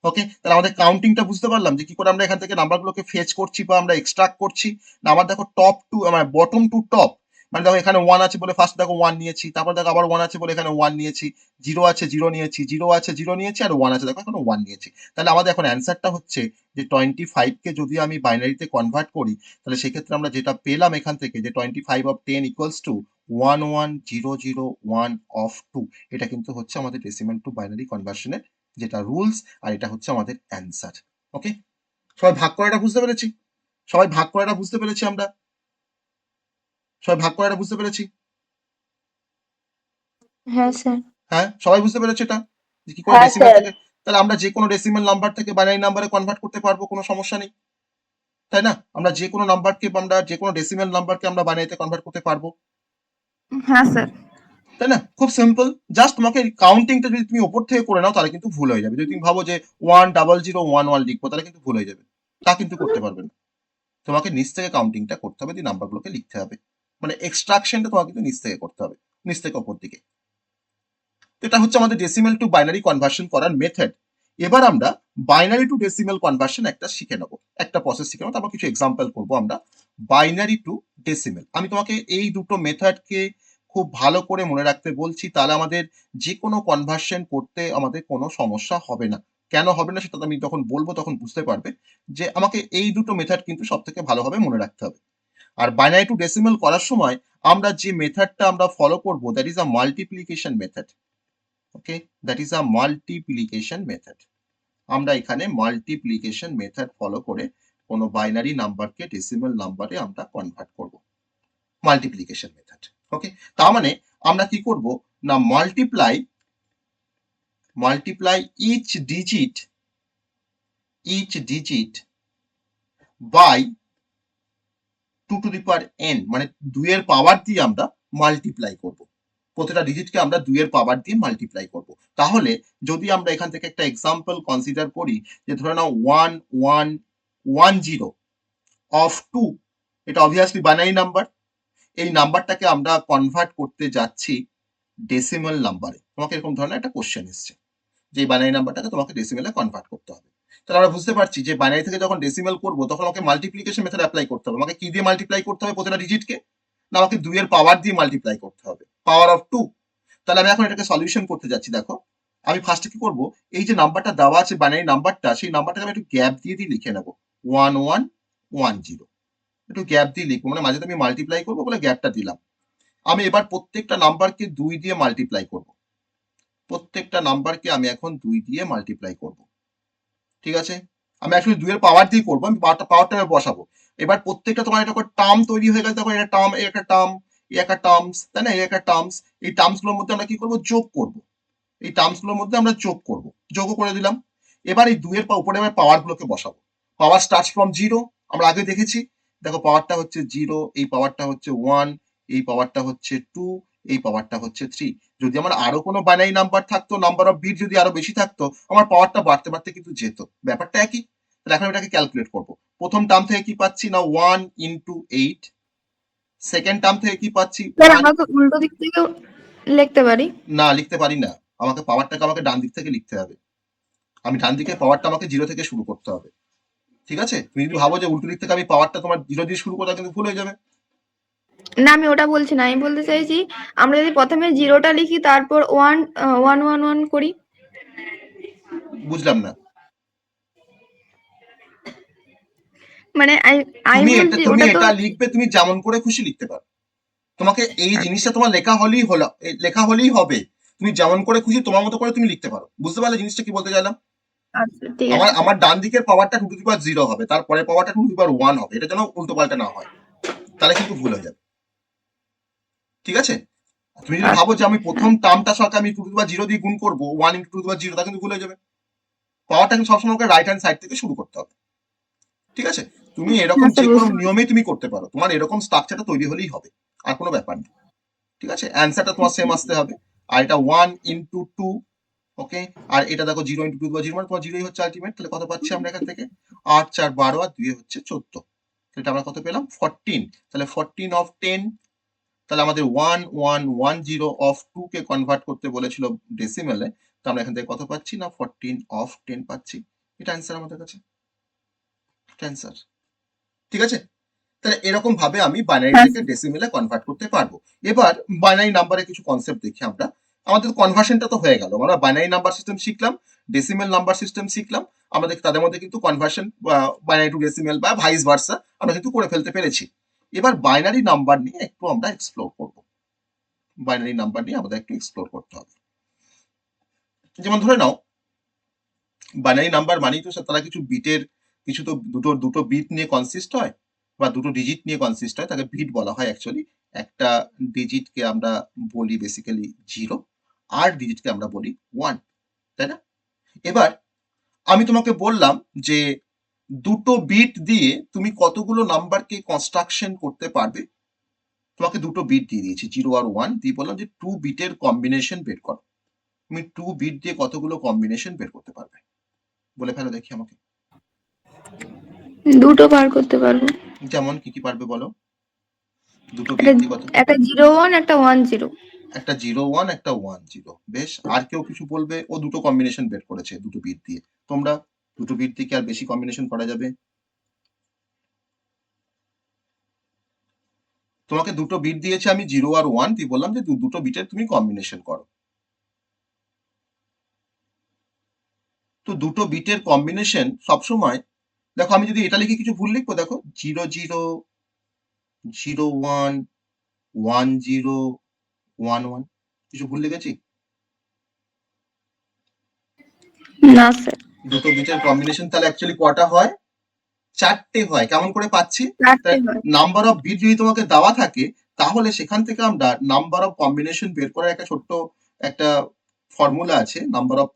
ওকে, তাহলে আমাদের কাউন্টিংটা বুঝতে পারলাম যে কি করে আমরা এখান থেকে নাম্বারগুলোকে ফেচ করছি বা আমরা এক্সট্রাক্ট করছি। না, আমার দেখো টপ টু আমার বটম টু টপ, মানে দেখো এখানে 1 আছে বলে ফার্স্ট দেখো 1 নিয়েছি, তারপর দেখো আবার 1 আছে বলে এখানে 1 নিয়েছি, 0 আছে 0 নিয়েছি, 0 আছে 0 নিয়েছি, আর 1 আছে দেখো এখানে 1 নিয়েছি। তাহলে আমাদের এখন অ্যান্সারটা হচ্ছে যে 25কে যদি আমি বাইনারিতে কনভার্ট করি, তাহলে সেক্ষেত্রে আমরা যেটা পেলাম এখান থেকে, যে 25 অফ 10 ইকুয়ালস টু 1 1 0 0 1 অফ 2। এটা কিন্তু হচ্ছে আমাদের ডেসিমেল টু বাইনারি কনভার্সনের যেটা রুলস, আর এটা হচ্ছে আমাদের অ্যান্সার। ওকে, সবাই ভাগ করাটা বুঝতে পেরেছি? আমরা সবাই ভাগ করাটা বুঝতে পেরেছি? হ্যাঁ স্যার। হ্যাঁ, সবাই বুঝতে পেরেছে এটা, যে কি করে হ্যাঁ ডেসিমেল স্যার। থেকে। তাহলে আমরা যে কোনো ডেসিমেল নাম্বার থেকে বাইনারি নাম্বারে কনভার্ট করতে পারবো, কোনো সমস্যা নেই, তাই না? আমরা যে কোনো নাম্বারকে, আমরা যে কোনো ডেসিমেল নাম্বারকে আমরা বাইনারিতে কনভার্ট করতে পারবো, হ্যাঁ স্যার। তাই না? খুব সিম্পল। জাস্ট তোমাকে কাউন্টিংটা যদি তুমি ওপর থেকে করে নাও, তাহলে কিন্তু ভুল হয়ে যাবে। যদি তুমি ভাবো যে 1 0 0 1 1 লিখবো, তাহলে কিন্তু ভুল হয়ে যাবে। তা কিন্তু করতে পারবে না। তোমাকে নিচ থেকে কাউন্টিংটা করতে হবে, দিয়ে নাম্বারগুলোকে লিখতে হবে। মানে এক্সট্রাকশনটা তোমাকে কিন্তু নিচ থেকে করতে হবে, নিচ থেকে ওপর দিকে। তো এটা হচ্ছে আমাদের ডেসিমেল টু বাইনারি কনভার্সন করার মেথড। এবার আমরা বাইনারি টু ডেসিমেল কনভার্সন একটা শিখে নেবো, একটা প্রসেস শিখে নেবো, তারপর কিছু এক্সাম্পল করবো আমরা। Binary to decimal. আমি তোমাকে এই দুটো মেথডকে খুব ভালো করে মনে রাখতে বলছি, তাহলে আমাদের যে কোনো কনভার্সন করতে আমাদের কোনো সমস্যা হবে না। কেন হবে না সেটা আমি যখন বলবো তখন বুঝতে পারবে যে আমাকে এই দুটো মেথড কিন্তু সব থেকে ভালোভাবে মনে রাখতে হবে। আর বাইনারি টু ডেসিমেল করার সময় আমরা যে মেথডটা আমরা ফলো করব, that is a multiplication method. Okay, that is a multiplication method. আমরা এখানে মাল্টিপ্লিকেশন মেথড ফলো করে কোনো বাইনারি নাম্বারকে ডেসিমেল নাম্বারে আমরা কনভার্ট করব, মাল্টিপ্লিকেশন মেথড। ওকে, তার মানে আমরা কি করব না, multiply each digit by 2 to the power n, মানে 2 এর পাওয়ার দিয়ে আমরা মাল্টিপ্লাই করব। প্রতিটা ডিজিটকে আমরা 2 এর পাওয়ার দিয়ে মাল্টিপ্লাই করব। তাহলে যদি আমরা এখান থেকে একটা এক্সাম্পল কনসিডার করি, যে ধরে নাও 1110 অফ 2, এটা অবভিয়াসলি বাইনারি নাম্বার। এই নাম্বারটাকে আমরা কনভার্ট করতে যাচ্ছি ডেসিমাল নাম্বারে। তোমাকে এরকম ধরনের একটা কোশ্চেন এসছে যে এই বাইনারি নাম্বারটাকে তোমাকে ডেসিমেলে কনভার্ট করতে হবে। তাহলে আমরা বুঝতে পারছি যে বাইনারি থেকে যখন ডেসিমেল করবো তখন আমাকে মাল্টিপ্লিকেশন মেথড অ্যাপ্লাই করতে হবে। আমাকে কি দিয়ে মাল্টিপ্লাই করতে হবে প্রতিটা ডিজিটকে? না, আমাকে 2 এর পাওয়ার দিয়ে মাল্টিপ্লাই করতে হবে, পাওয়ার অফ 2। তাহলে আমি এখন এটাকে সলিউশন করতে যাচ্ছি। দেখো, আমি ফার্স্টে কি করব, এই যে নাম্বারটা দেওয়া আছে বাইনারি নাম্বারটা, সেই নাম্বারটাকে আমি একটু গ্যাপ দিয়ে লিখে নেবো 1110। একটু গ্যাপ দিয়ে লিখবো, মানে মাঝে আমি মাল্টিপ্লাই করবো বলে গ্যাপটা দিলাম। আমি এবার প্রত্যেকটা নাম্বারকে 2 দিয়ে মাল্টিপ্লাই করব। প্রত্যেকটা নাম্বারকে আমি এখন 2 দিয়ে মাল্টিপ্লাই করব। ঠিক আছে, আমি অ্যাকচুয়ালি 2 এর পাওয়ার দিয়ে করবো, আমি পাওয়ারটা বসাবো। এবার প্রত্যেকটা তোমার এটা করে টার্ম তৈরি হয়ে গেছে। দেখো, এটা টার্ম, এই একটা টার্ম, এই একটা টার্মস, তাই না, এই একটা টার্মস। এই টার্মস গুলোর মধ্যে আমরা কি করবো, যোগ করব। এই টার্মস গুলোর মধ্যে আমরা যোগ করব, যোগও করে দিলাম। এবার এই 2 এর উপরে আমরা পাওয়ার গুলোকে বসাবো। পাওয়ার স্টার্টস ফ্রম 0, আমরা আগে দেখেছি। দেখো, পাওয়ারটা হচ্ছে 0, এই পাওয়ারটা হচ্ছে 1, এই পাওয়ারটা হচ্ছে 2, এই পাওয়ারটা হচ্ছে 3। যদি আমার আরো কোনো বাইনারি নাম্বার থাকতো, নাম্বার অফ বিট যদি আরো বেশি থাকতো, আমার পাওয়ারটা বাড়তে বাড়তে কিন্তু যেত। ব্যাপারটা একই। তাহলে এখন এটাকে ক্যালকুলেট করব। প্রথম টার্ম থেকে কি পাচ্ছি না, 1 ইন্টু 8। সেকেন্ড টার্ম থেকে কি পাচ্ছি, স্যার 1। আমরা তো উল্টো দিক থেকেও লিখতে পারি। না, লিখতে পারি না। আমাকে পাওয়ারটাকে আমাকে ডান দিক থেকে লিখতে হবে। আমি ডান দিকে পাওয়ারটা আমাকে 0 থেকে শুরু করতে হবে। ঠিক আছে, তুমি যদি ভাবো যে উল্টো দিক থেকে আমি পাওয়ারটা তোমার 0 দিয়ে শুরু করা, কিন্তু ভুল হয়ে যাবে। না, আমি ওটা বলছি না, আমি বলতে চাইছি আমরা যদি প্রথমে জিরোটা লিখি তারপর ওয়ান ওয়ান ওয়ান ওয়ান করি। বুঝলাম না। মানে আমি বলছি তুমি ওটা তো। এটা লিখবে, তুমি যেমন করে খুশি লিখতে পারো। তোমাকে এই জিনিসটা তোমার লেখা হলেই হবে। তুমি যেমন করে খুশি তোমার মতো করে তুমি লিখতে পারো। বুঝতে পারলে জিনিসটা কি বলতে চাইলাম? আচ্ছা, ঠিক আমার আছে স্যার। আমার ডান দিকের পাওয়ারটা 2 টু দি পাওয়ার 0 হবে, তারপরে পাওয়ারটা 2 টু দি পাওয়ার 1 হবে। এটা যেন উল্টো পাল্টা না হয়, তাহলে কিন্তু ভুল হয়ে যাবে। ঠিক আছে, তুমি যদি ভাবো যে আচ্ছা, আমি হ্যাঁ। প্রথম টার্মটার সাথে আমি 2 টু দি পাওয়ার 0 দিয়ে গুণ করবো, 1 ইন্টু 2 টু দি পাওয়ার 0, তা কিন্তু ভুল হয়ে যাবে। পাওয়ারটা কিন্তু সবসময় আমাকে রাইট হ্যান্ড সাইড থেকে শুরু করতে হবে। ঠিক আছে, তুমি এরকম হ্যাঁ স্যার, যে কোনো বুঝতে পারছি। নিয়মেই তুমি করতে পারো, তোমার এরকম স্ট্রাকচারটা তৈরি হলেই হবে, আর কোনো ব্যাপার নেই। ঠিক আছে, অ্যান্সারটা তোমার সেম আসতে হবে। আর এটা 1 ইন্টু 2। ওকে, আর এটা দেখো 0 ইন্টু 2 বা 0, মানে তোমার 0ই হচ্ছে আলটিমেট। তাহলে কত পাচ্ছি আমরা এখান থেকে, 8 4 12 আর 2 হচ্ছে 14। এটা আমরা কত পেলাম, 14। তাহলে 14 অফ 10। তাহলে আমাদের 1110 অফ 2 কে কনভার্ট করতে বলেছিল ডেসিমেলে। তো আমরা এখান থেকে কত পাচ্ছি না, 14 অফ 10 পাচ্ছি। এটা অ্যান্সার আমাদের কাছে, অ্যান্সার। ঠিক আছে, তাহলে এরকম ভাবে আমি বাইনারি হ্যাঁ থেকে ডেসিমেলে কনভার্ট করতে পারবো। এবার বাইনারি নাম্বারে কিছু কনসেপ্ট দেখি আমরা। আমাদের কনভার্সনটা তো হয়ে গেল, আমরা বাইনারি নাম্বার সিস্টেম শিখলাম, ডেসিমেল নাম্বার সিস্টেম শিখলাম। আমাদের তাদের মধ্যে কিন্তু কনভার্সন, বাইনারি টু ডেসিমেল বা ভাইস ভার্সা আমরা কিন্তু করে ফেলতে পেরেছি। এবার বাইনারি নাম্বার নিয়ে একটু আমরা এক্সপ্লোর করব। বাইনারি নাম্বার নিয়ে আমাদের একটু এক্সপ্লোর করতে হবে। যেমন ধরে নাও, বাইনারি নাম্বার মানেই তো তারা কিছু বিটের, কিছু তো দুটো দুটো বিট নিয়ে কনসিস্ট হয়, বা দুটো ডিজিট নিয়ে কনসিস্ট হয়, তাকে বিট বলা হয় অ্যাকচুয়ালি। একটা ডিজিটকে আমরা বলি বেসিক্যালি 0, আর ডিজিটকে আমরা বলি 1, তাই না? এবার আমি তোমাকে বললাম যে দুটো বিট দিয়ে তুমি কতগুলো নাম্বারকে কনস্ট্রাকশন করতে পারবে। তোমাকে দুটো বিট দিয়ে দিয়েছি, 0 আর 1 দিয়ে বললাম যে 2 বিটের কম্বিনেশন বের করো। তুমি 2 বিট দিয়ে কতগুলো কম্বিনেশন বের করতে পারবে, বলে ফেলো দেখি আমাকে। দুটো বার করতে পারবো। যেমন কি কি পারবে বলো, দুটো একটা বিট দিয়ে কত? একটা 01, একটা 10। একটা 01, একটা 10। বেশ, আর কেউ কিছু বলবে? ও দুটো কম্বিনেশন বের করেছে দুটো বিট দিয়ে। তোমরা দুটো বিট দিয়ে কি আর বেশি কম্বিনেশন করা যাবে? তোমাকে দুটো বিট দিয়েছে আমি 0 আর 1, তুই বললাম যে দুটো বিটের তুমি কম্বিনেশন করো। তো দুটো বিটের কম্বিনেশন সবসময়, দেখো আমি যদি এটা লিখে কিছু ভুল লিখবো, দেখো 0 0 0 1 1 0 1 1, কিছু ভুল লিখেছি? না স্যার, দুটো বিটের কম্বিনেশন তাহলে অ্যাকচুয়ালি কটা হয়? চারটে হয়। কেমন করে পাচ্ছি? চারটে হয়। নাম্বার অফ বিট যদি তোমাকে দেওয়া থাকে, তাহলে সেখান থেকে আমরা নাম্বার অফ কম্বিনেশন বের করার একটা ছোট্ট একটা ফর্মুলা আছে। Number of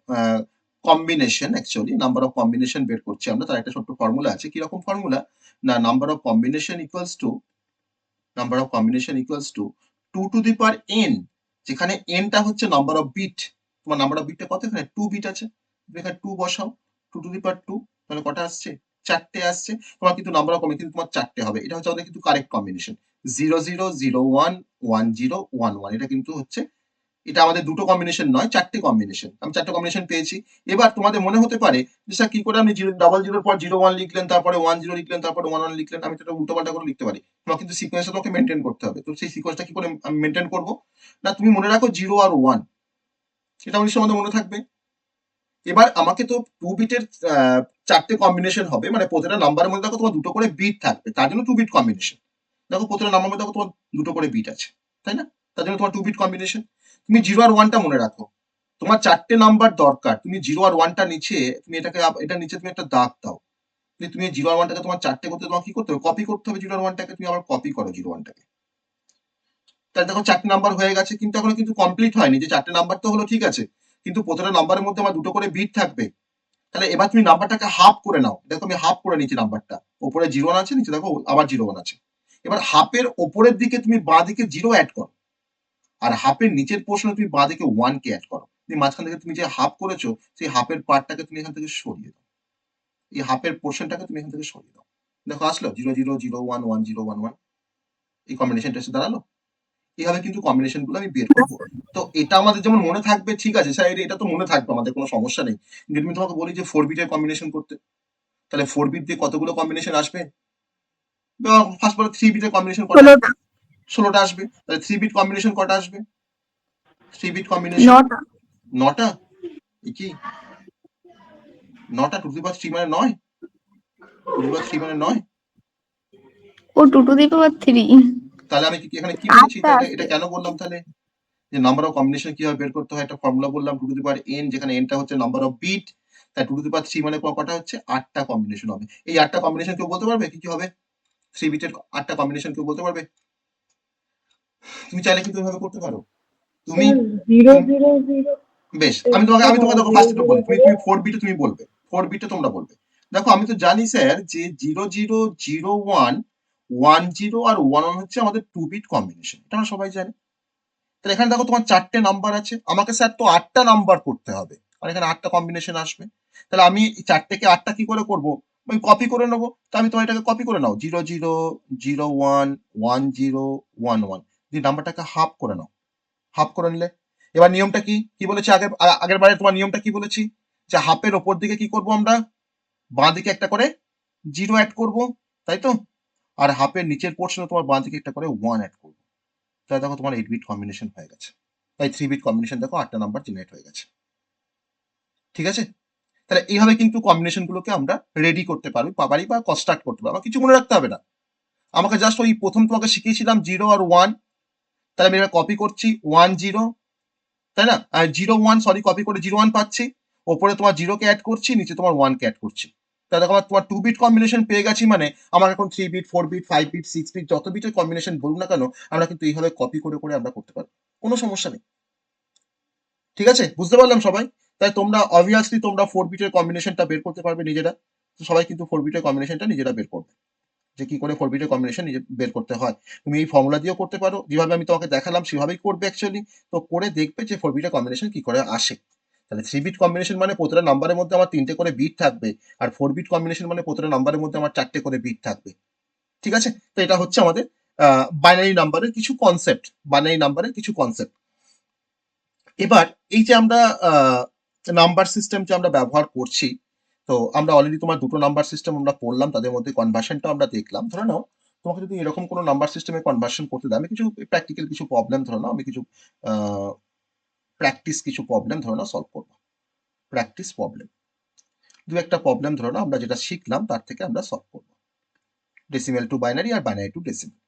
combination, actually number of combination বের করছি আমরা, তার একটা ছোট্ট ফর্মুলা আছে। কিরকম ফর্মুলা? না, number of combination equals to, number of combination equals to 2 to the power n, যেখানে n টা হচ্ছে নাম্বার অফ বিট। তোমার নাম্বার অফ বিটটা কত? এখানে 2 বিট আছে, তুমি এখানে 2 বসাও, 2 টু দি পাওয়ার 2, তাহলে কটা আসছে? চারটে আসছে। তোমার কিন্তু নাম্বার অফ কম্বিনেশন কিন্তু তোমার চারটে হবে। এটা হচ্ছে আমাদের কিন্তু কারেক্ট কম্বিনেশন। 0 0 0 1 1 0 1 1, এটা কিন্তু হচ্ছে, এটা আমাদের দুটো কম্বিনেশন নয়, চারটে কম্বিনেশন। আমি চারটে কম্বিনেশন পেয়েছি। এবার তোমাদের মনে হতে পারে যে স্যার কি করে আপনি ডাবল জিরোর পর 0 1 লিখলেন, তারপরে 1 0 লিখলেন, তারপরে 1 1 লিখলেন? আমি তো এটা উল্টো পাল্টা করে লিখতে পারি। তোমার কিন্তু সিকোয়েন্সটা তোমাকে মেনটেন করতে হবে। তো সেই সিকোয়েন্সটা কি করে আমি মেনটেন করবো? না, তুমি মনে রাখো 0 আর 1, এটা অবশ্যই আমাদের মনে থাকবে। এবার আমাকে তো 2 বিটের চারটে কম্বিনেশন হবে, মানে প্রতিটা নাম্বারের মধ্যে দেখো তোমার দুটো করে বিট থাকবে, তার জন্য 2 বিট কম্বিনেশন। দেখো প্রতিটা নাম্বার মধ্যে দেখো তোমার দুটো করে বিট আছে, তাই না? তার জন্য তোমার 2 বিট কম্বিনেশন। তুমি 0 আর 1টা মনে রাখো। তোমার চারটে নাম্বার দরকার, তুমি 0 আর 1টা নিচে, তুমি এটাকে এটা নিচে তুমি একটা দাগ দাও। তুমি 0 আর 1টাকে তোমার চারটে করতে তোমার কি করতে হবে? কপি করতে হবে 0 আর 1টাকে, তুমি আবার কপি করো 0 1টাকে। তাহলে দেখো চারটে নাম্বার হয়ে গেছে, কিন্তু এখনো কিন্তু কমপ্লিট হয়নি। যে চারটে নাম্বার তো হলো, ঠিক আছে, কিন্তু প্রতিটা নাম্বারের মধ্যে আমার দুটো করে বিট থাকবে। তাহলে এবার তুমি নাম্বারটাকে হাফ করে নাও। দেখো আমি হাফ করে নিচ্ছি নাম্বারটা। ওপরে 0 1 আছে, নিচে দেখো আবার 0 1 আছে। এবার হাফের ওপরের দিকে তুমি বাঁ দিকে 0 অ্যাড করো, আর হাফের নিচের পোর্শনে তুমি বাঁ দিকে 1 কে অ্যাড করো। তুমি মাঝখান থেকে তুমি যে হাফ করেছো, সেই হাফের পার্টটাকে তুমি এখান থেকে সরিয়ে দাও। এই হাফের পোর্শনটাকে তুমি এখান থেকে সরিয়ে দাও। দেখো আসলো 0 0 0 1 1 0 1 1, এই কম্বিনেশনটা এসে দাঁড়ালো। এইভাবে কিন্তু কম্বিনেশন গুলো আমি বের করবো। তো এটা আমাদের যেমন মনে থাকবে, ঠিক আছে স্যার, এটা তো মনে থাকবে, আমাদের কোনো সমস্যা নেই। যদি আমি তোমাকে বলি যে 4 বিটের কম্বিনেশন করতে, তাহলে 4 বিট দিয়ে কতগুলো কম্বিনেশন আসবে? ফার্স্ট বলে 3 বিটের কম্বিনেশন কটা? 16টা। 16টা আসবে। তাহলে 3 বিট কম্বিনেশন কটা আসবে? 3 বিট কম্বিনেশন 9টা। 9টা। এ কি 9টা? 2 টু দি পাওয়ার 3 মানে 9? 2 টু দি পাওয়ার 3 মানে 9? ও 2 টু দি পাওয়ার 3। তাহলে আমি এখানে কি বলেছি? 8টা এটা আসবে। এটা কেন বললাম তাহলে? যে নাম্বার অফ কম্বিনেশন কিভাবে বের করতে হয়, একটা ফর্মুলা বললাম 2 টু দি পাওয়ার n, যেখানে n টা হচ্ছে নাম্বার অফ বিট। তাই 2 টু দি পাওয়ার 3 মানে কটা হচ্ছে? 8টা কম্বিনেশন হবে। এই 8টা কম্বিনেশন কেউ বলতে পারবে কি কি হবে? 3 বিটের 8টা কম্বিনেশন কেউ বলতে পারবে? তুমি চাইলে কিন্তু এভাবে করতে পারো। তুমি স্যার জিরো তুমি জিরো জিরো বেশ, এটা আমি তোমাকে দেখো জিরো ফার্স্ট এটা জিরো বলি, জিরো তুমি 4 বিটে তুমি বলবে, 4 বিটে তোমরা বলবে। দেখো আমি তো জানি স্যার যে 0 0 0 1 1 0 আর 1 1 হচ্ছে আমাদের 2 বিট কম্বিনেশন, এটা আমরা সবাই জানি। তাহলে এখানে দেখো তোমার চারটে নাম্বার আছে, আমাকে স্যার তো 8টা নাম্বার করতে হবে, আর এখানে 8টা কম্বিনেশন আসবে। তাহলে আমি এই চারটেকে 8টা কি করে করবো? আমি কপি করে নেবো। তো আমি তোমার এটাকে কপি করে নাও, 0 0 0 1 1 0 1 1 দিয়ে নাম্বারটাকে হাফ করে নাও। হাফ করে নিলে এবার নিয়মটা কি কি বলেছি আগের বারে তোমার নিয়মটা কি বলেছি? যে হাফের ওপর দিকে কি করব আমরা? বাঁ দিকে একটা করে 0 অ্যাড করব, তাই তো? আর হাফের নিচের পোর্শনে তোমার বাঁ দিকে একটা করে 1 অ্যাড করব। তাহলে দেখো তোমার 8 বিট কম্বিনেশন হয়ে গেছে। তাই 3 বিট কম্বিনেশন দেখো 8টা নাম্বার জেনারেট হয়ে গেছে। ঠিক আছে? তাহলে এইভাবে কিন্তু কম্বিনেশন গুলোকে আমরা রেডি করতে পারি বা কনস্ট্রাক্ট করতে পারি। আমার কিছু মনে রাখতে হবে না। আমাকে জাস্ট ওই প্রথম তোমাকে শিখিয়েছিলাম 0 আর 1, তাহলে আমি এটা কপি করছি 1 0, তাই না? 0 1, সরি, কপি করে 0 1 পাচ্ছি। ওপরে তোমার 0 কে অ্যাড করছি, নিচে তোমার 1 কে অ্যাড করছি। তাহলে দেখো তোমার 2 বিট কম্বিনেশন পেয়ে গেছি, মানে আমার এখন 3 বিট 4 বিট 5 বিট 6 বিট যত বিটের কম্বিনেশন বলুন না কেন, আমরা কিন্তু এইভাবে কপি করে করে আমরা করতে পারবো। কোনো সমস্যা নেই। ঠিক আছে? বুঝতে পারলাম সবাই? তাই তোমরা অবভিয়াসলি তোমরা 4 বিটের কম্বিনেশনটা বের করতে পারবে নিজেরা। তো সবাই কিন্তু 4 বিটের কম্বিনেশনটা নিজেরা বের করবে। যে কি করে 4 বিটের কম্বিনেশন নিজে বের করতে হয়। তুমি এই ফর্মুলা দিয়েও করতে পারো। যেভাবে আমি তোমাকে দেখালাম সেভাবেই করবে অ্যাকচুয়ালি। তো করে দেখবে যে 4 বিটের কম্বিনেশন কি করে আসে। তাহলে 3 বিট কম্বিনেশন মানে প্রতিটা নাম্বারের মধ্যে আমার 3টে করে বিট থাকবে। আর 4 বিট কম্বিনেশন মানে প্রতিটা নাম্বারের মধ্যে আমার 4টে করে বিট থাকবে। ঠিক আছে? তো এটা হচ্ছে আমাদের বাইনারি নাম্বারের কিছু কনসেপ্ট। বাইনারি নাম্বারের কিছু কনসেপ্ট। এবার এই যে আমরা নাম্বার সিস্টেম যে আমরা ব্যবহার করছি, তো আমরা অলরেডি তোমার দুটো নাম্বার সিস্টেম আমরা পড়লাম, তাদের মধ্যে কনভার্সনটা আমরা দেখলাম। ধরে নাও তোমাকে যদি এরকম কোনো নাম্বার সিস্টেমে কনভার্সন করতে দেয়, আমি কিছু প্র্যাকটিক্যাল কিছু প্রবলেম ধরো না, আমি কিছু প্র্যাকটিস কিছু প্রবলেম ধরো না সলভ করবো, প্র্যাকটিস প্রবলেম দু একটা প্রবলেম ধরো না আমরা যেটা শিখলাম তার থেকে আমরা সলভ করবো, ডেসিমেল টু বাইনারি আর বাইনারি টু ডেসিমেল।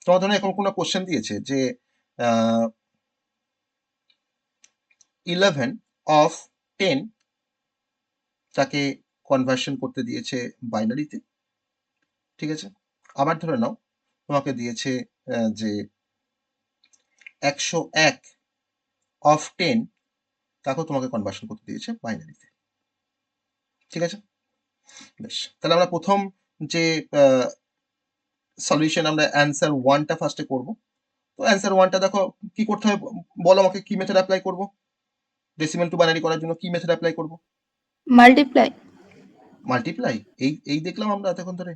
তোমার ধরো এখন কোনো কোশ্চেন দিয়েছে যে 11 অফ 10 তাকে কনভার্সন করতে দিয়েছে বাইনারিতে, ঠিক আছে। আবার ধরে নাও তোমাকে দিয়েছে যে 101 অফ 10 তাকেও তোমাকে কনভার্সন করতে দিয়েছে বাইনারিতে, ঠিক আছে। বেশ, তাহলে আমরা প্রথম যে সলিউশন আমরা অ্যান্সার ওয়ানটা ফার্স্টে করব। তো অ্যান্সার ওয়ানটা দেখো কি করতে হবে বলো আমাকে, কি মেথড অ্যাপ্লাই করব ডেসিমেল টু বাইনারি করার জন্য, কি মেথড অ্যাপ্লাই করব? মাল্টিপ্লাই। মাল্টিপ্লাই, এই এই দেখলাম আমরা এতক্ষণ ধরে।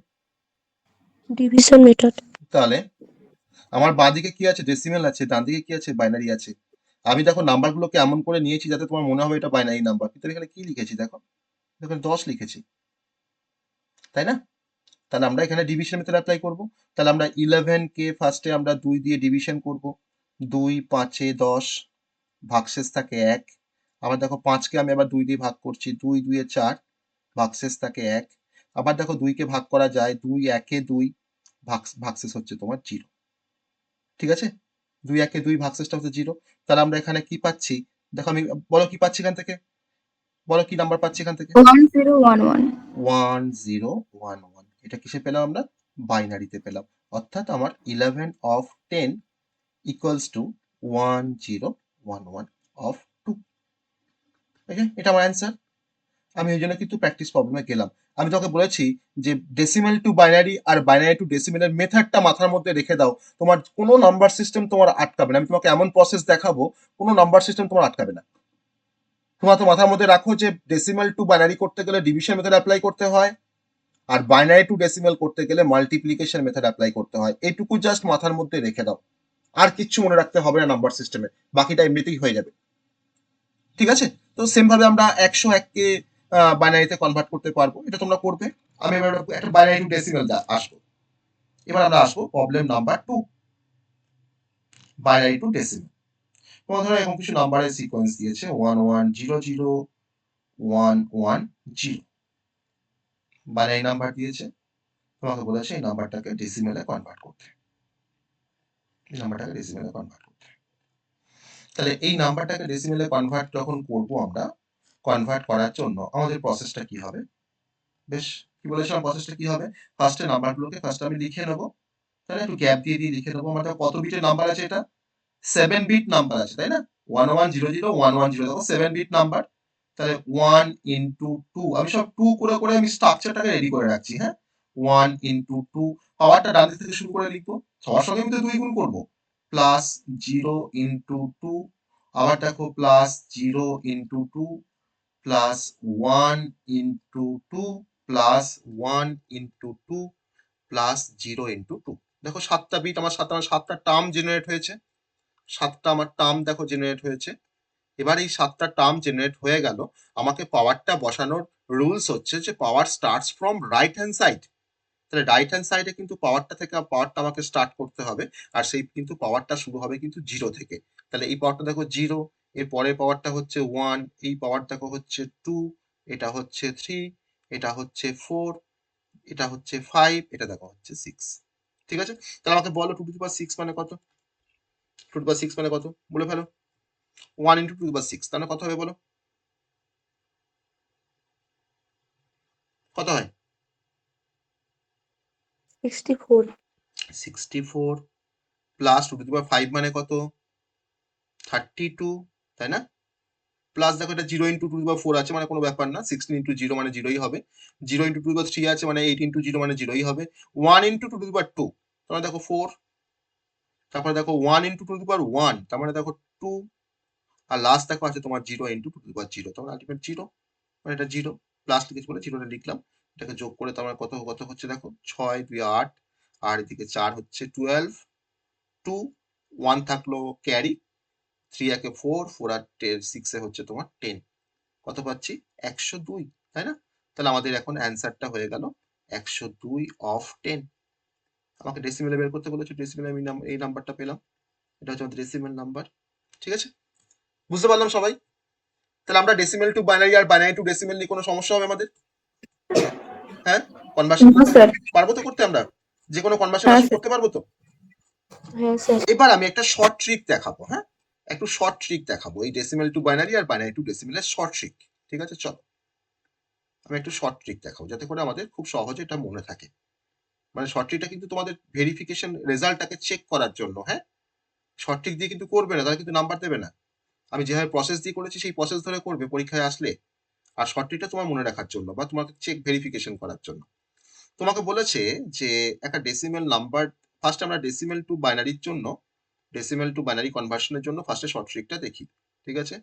Division method. তাহলে আমার বাঁ দিকে কি আছে, ডেসিমেল আছে, ডান দিকে কি আছে, বাইনারি আছে। আমি দেখো নাম্বারগুলোকে এমন করে নিয়েছি যাতে তোমার মনে হবে এটা বাইনারি নাম্বার, কিন্তু এখানে কি লিখেছি দেখো, এখানে 10 লিখেছি, তাই না? তাহলে আমরা এখানে ডিভিশন মেথড অ্যাপ্লাই করব। তাহলে আমরা 11 কে ফার্স্টে আমরা 2 দিয়ে ডিভিশন করব, 2 5 এ 10, ভাগশেষ থাকে 1। আবার দেখো 5 কে আমি আবার 2 দিয়ে ভাগ করছি, 2 2 এ 4, ভাগশেষ থাকে 1। আবার দেখো 2 কে ভাগ করা যায়, 2 1 এ 2, ভাগশেষ হচ্ছে তোমার 0, ঠিক আছে। 2 1 এ 2, ভাগশেষটা হচ্ছে 0। তাহলে আমরা এখানে কি পাচ্ছি দেখো, আমি বলো কি পাচ্ছি এখান থেকে, বলো কি নাম্বার পাচ্ছি এখান থেকে? 1011। 1011, এটা কিসে পেলাম আমরা? বাইনারিতে পেলাম। অর্থাৎ আমার 11 অফ 10 ইকুয়ালস টু 1011 অফ 2। ওকে, এটা আমার অ্যান্সার। আমি ওই জন্য কিন্তু প্র্যাকটিস প্রবলেমে গেলাম। আমি তোকে বলেছি যে ডেসিমেল টু বাইনারি আর বাইনারি টু ডেসিমেলের মেথডটা মাথার মধ্যে রেখে দাও, তোমার কোনো নাম্বার সিস্টেম তোমার আটকাবে না। আমি তোমাকে এমন প্রসেস দেখাবো, কোনো নাম্বার সিস্টেম তোমার আটকাবে না। তোমার তো মাথার মধ্যে রাখো যে ডেসিমেল টু বাইনারি করতে গেলে ডিভিশন মেথড অ্যাপ্লাই করতে হয়, আর বাইনারি টু ডেসিমেল করতে গেলে মাল্টিপ্লিকেশন মেথড অ্যাপ্লাই করতে হয়। এইটুকু জাস্ট মাথার মধ্যে রেখে দাও, আর কিচ্ছু মনে রাখতে হবে না নাম্বার সিস্টেমে, বাকিটা এমনিতেই হয়ে যাবে, ঠিক আছে। তো সেম ভাবে আমরা 101 কে বাইনারিতে কনভার্ট করতে পারবো, এটা তোমরা করবে। আমি এবার একটা বাইনারি টু ডেসিমেল আসবো। এবার আমরা আসবো problem number 2, binary to decimal. তোমার ধরো এরকম কিছু নাম্বারের সিকোয়েন্স দিয়েছে 11001110, বাইনারি নাম্বার দিয়েছে, তোমাকে বলেছে এই নাম্বারটাকে ডেসিমেলে কনভার্ট করতে, এই নাম্বারটাকে ডেসিমেলে কনভার্ট করতে। তাহলে এই নাম্বারটাকে ডেসিমেলে কনভার্ট যখন করব আমরা, কনভার্ট করার জন্য আমাদের প্রসেসটা কি হবে? বেশ, কি বলেছিলাম প্রসেসটা কি হবে? ফার্স্টে নাম্বারগুলোকে ফার্স্ট আমি লিখে নেব, তাহলে একটু গ্যাপ দিয়ে দিয়ে লিখে নেবো। আমাদের কত বিটের নাম্বার আছে এটা? 7 বিট নাম্বার আছে, তাই না? 11001110, দেখো 7 বিট নাম্বার। তাহলে 1 ইন্টু 2, আমি সব 2 করে করে আমি স্ট্রাকচারটাকে রেডি করে রাখছি, হ্যাঁ। 1 ইন্টু 2, পাওয়ারটা ডান দিক থেকে শুরু করে লিখবো, সবার সঙ্গে আমি তো 2 গুণ করবো, প্লাস 0 ইন্টু 2, আবার দেখো plus 0 into 2, plus 1 into 2, plus 1 into 2, plus 0 into 2। দেখো 7টা বিট আমার, 7টা টার্ম জেনারেট হয়েছে, 7টা আমার টার্ম দেখো জেনারেট হয়েছে। এবার এই 7টা টার্ম জেনারেট হয়ে গেল, আমাকে পাওয়ারটা বসানোর রুলস হচ্ছে যে power starts from right hand side. তাহলে রাইট হ্যান্ড সাইডে কিন্তু পাওয়ারটা থেকে পাওয়ারটা আমাকে স্টার্ট করতে হবে, আর সেই কিন্তু পাওয়ারটা শুরু হবে কিন্তু 0 থেকে। তাহলে এই পাওয়ারটা দেখো 0, এর পরের পাওয়ারটা হচ্ছে 1, এই পাওয়ার দেখো হচ্ছে 2, এটা হচ্ছে 3, এটা হচ্ছে 4, এটা হচ্ছে 5, এটা দেখো হচ্ছে 6, ঠিক আছে। তাহলে আমাকে বলো 2 টু দি পাওয়ার 6 মানে কত? 2 টু দি পাওয়ার 6 মানে কত বলে ফেলো। 1 ইন্টু 2 টু দি পাওয়ার 6 তাহলে কত হবে বলো, কত হয়? 64। 64 প্লাস 2 টু দি পাওয়ার 5 মানে কত? 32, তাই না? প্লাস দেখো এটা 0 ইন্টু 2 টু দি পাওয়ার 4 আছে, মানে কোনো ব্যাপার না, 16 ইন্টু 0 মানে 0ই হবে। 0 ইন্টু 2 টু দি পাওয়ার 3 আছে, মানে 8 ইন্টু 0 মানে 0ই হবে। 1 ইন্টু 2 টু দি পাওয়ার 2, তাহলে দেখো 4, তারপরে দেখো 1 ইন্টু 2 টু দি পাওয়ার 1, তার মানে দেখো 2, আর লাস্ট দেখো আছে তোমার 0 ইন্টু 2 টু দি পাওয়ার 0, তাহলে আলটিমেট 0, মানে এটা 0, প্লাস লিখেছি বলে 0টা লিখলাম। এটাকে যোগ করে তোমার কত কত হচ্ছে দেখো, 6 2 8, আর এদিকে 4 হচ্ছে 12, 2 1 থাকলো ক্যারি, 3 একে 4, 4 আর 6 এ হচ্ছে তোমার 10, কত পাচ্ছি? 102, তাই না? তাহলে আমাদের এখন অ্যান্সারটা হয়ে গেল 102 অফ 10। আমাকে ডেসিমেলে বের করতে বলেছে, ডেসিমেলে আমি এই নাম্বারটা পেলাম, এটা হচ্ছে আমাদের ডেসিমেল নাম্বার। ঠিক আছে, বুঝতে পারলাম সবাই? তাহলে আমরা ডেসিমেল টু বাইনারি আর বাইনারি টু ডেসিমেল নিয়ে কোনো সমস্যা হবে আমাদের? হ্যাঁ, কনভার্সন না করতে স্যার। পারবো তো করতে, আমরা যে কোনো কনভার্সন হ্যাঁ আসলে স্যার। করতে পারবো তো? হ্যাঁ স্যার। এবার আমি একটা শর্ট ট্রিক দেখাবো, হ্যাঁ, একটু শর্ট ট্রিক দেখাবো এই ডেসিমেল টু বাইনারি আর বাইনারি টু ডেসিমেলের শর্ট ট্রিক। ঠিক আছে, চলো আমি একটু শর্ট ট্রিক দেখাবো যাতে করে আমাদের খুব সহজে এটা মনে থাকে। মানে শর্ট ট্রিকটা কিন্তু তোমাদের ভেরিফিকেশন রেজাল্টটাকে চেক করার জন্য, হ্যাঁ, শর্ট ট্রিক দিয়ে কিন্তু করবে না, তাহলে কিন্তু নাম্বার দেবে না। আমি যেভাবে প্রসেস দিয়ে করেছি সেই প্রসেস ধরে করবে পরীক্ষায় আসলে। আর শর্ট ট্রিকটা তোমার মনে রাখার জন্য বা তোমাকে চেক ভেরিফিকেশন করার জন্য। তোমাকে বলেছে যে একটা ডেসিমেল নাম্বার, ফার্স্ট আমরা ডেসিমেল টু বাইনারির জন্য, ডেসিমেল টু বাইনারি কনভার্সনের জন্য ফার্স্টে শর্ট ট্রিকটা দেখি। ঠিক আছে,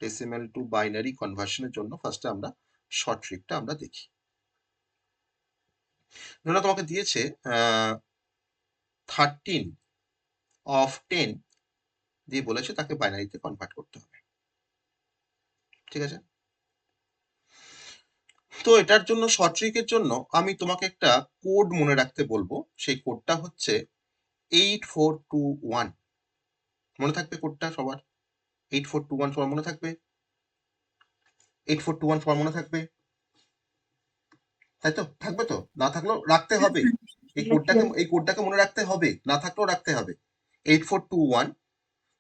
ডেসিমেল টু বাইনারি কনভার্সনের জন্য ফার্স্টে আমরা শর্ট ট্রিকটা আমরা দেখি। ধরো তোমাকে দিয়েছে 13 of 10 দিয়ে বলেছে তাকে বাইনারিতে কনভার্ট করতে হবে। ঠিক আছে, তো এটার জন্য শর্ট ট্রিকের জন্য আমি তোমাকে একটা কোড মনে রাখতে বলবো। সেই কোডটা হচ্ছে 8421। মনে থাকবে কোডটা সবার? 8421 সবার মনে থাকবে? 8421 সবার মনে থাকবে? তাই তো? থাকবে তো? না থাকলেও রাখতে হবে। এই কোডটাকে মনে রাখতে হবে, না থাকলেও রাখতে হবে। 8421।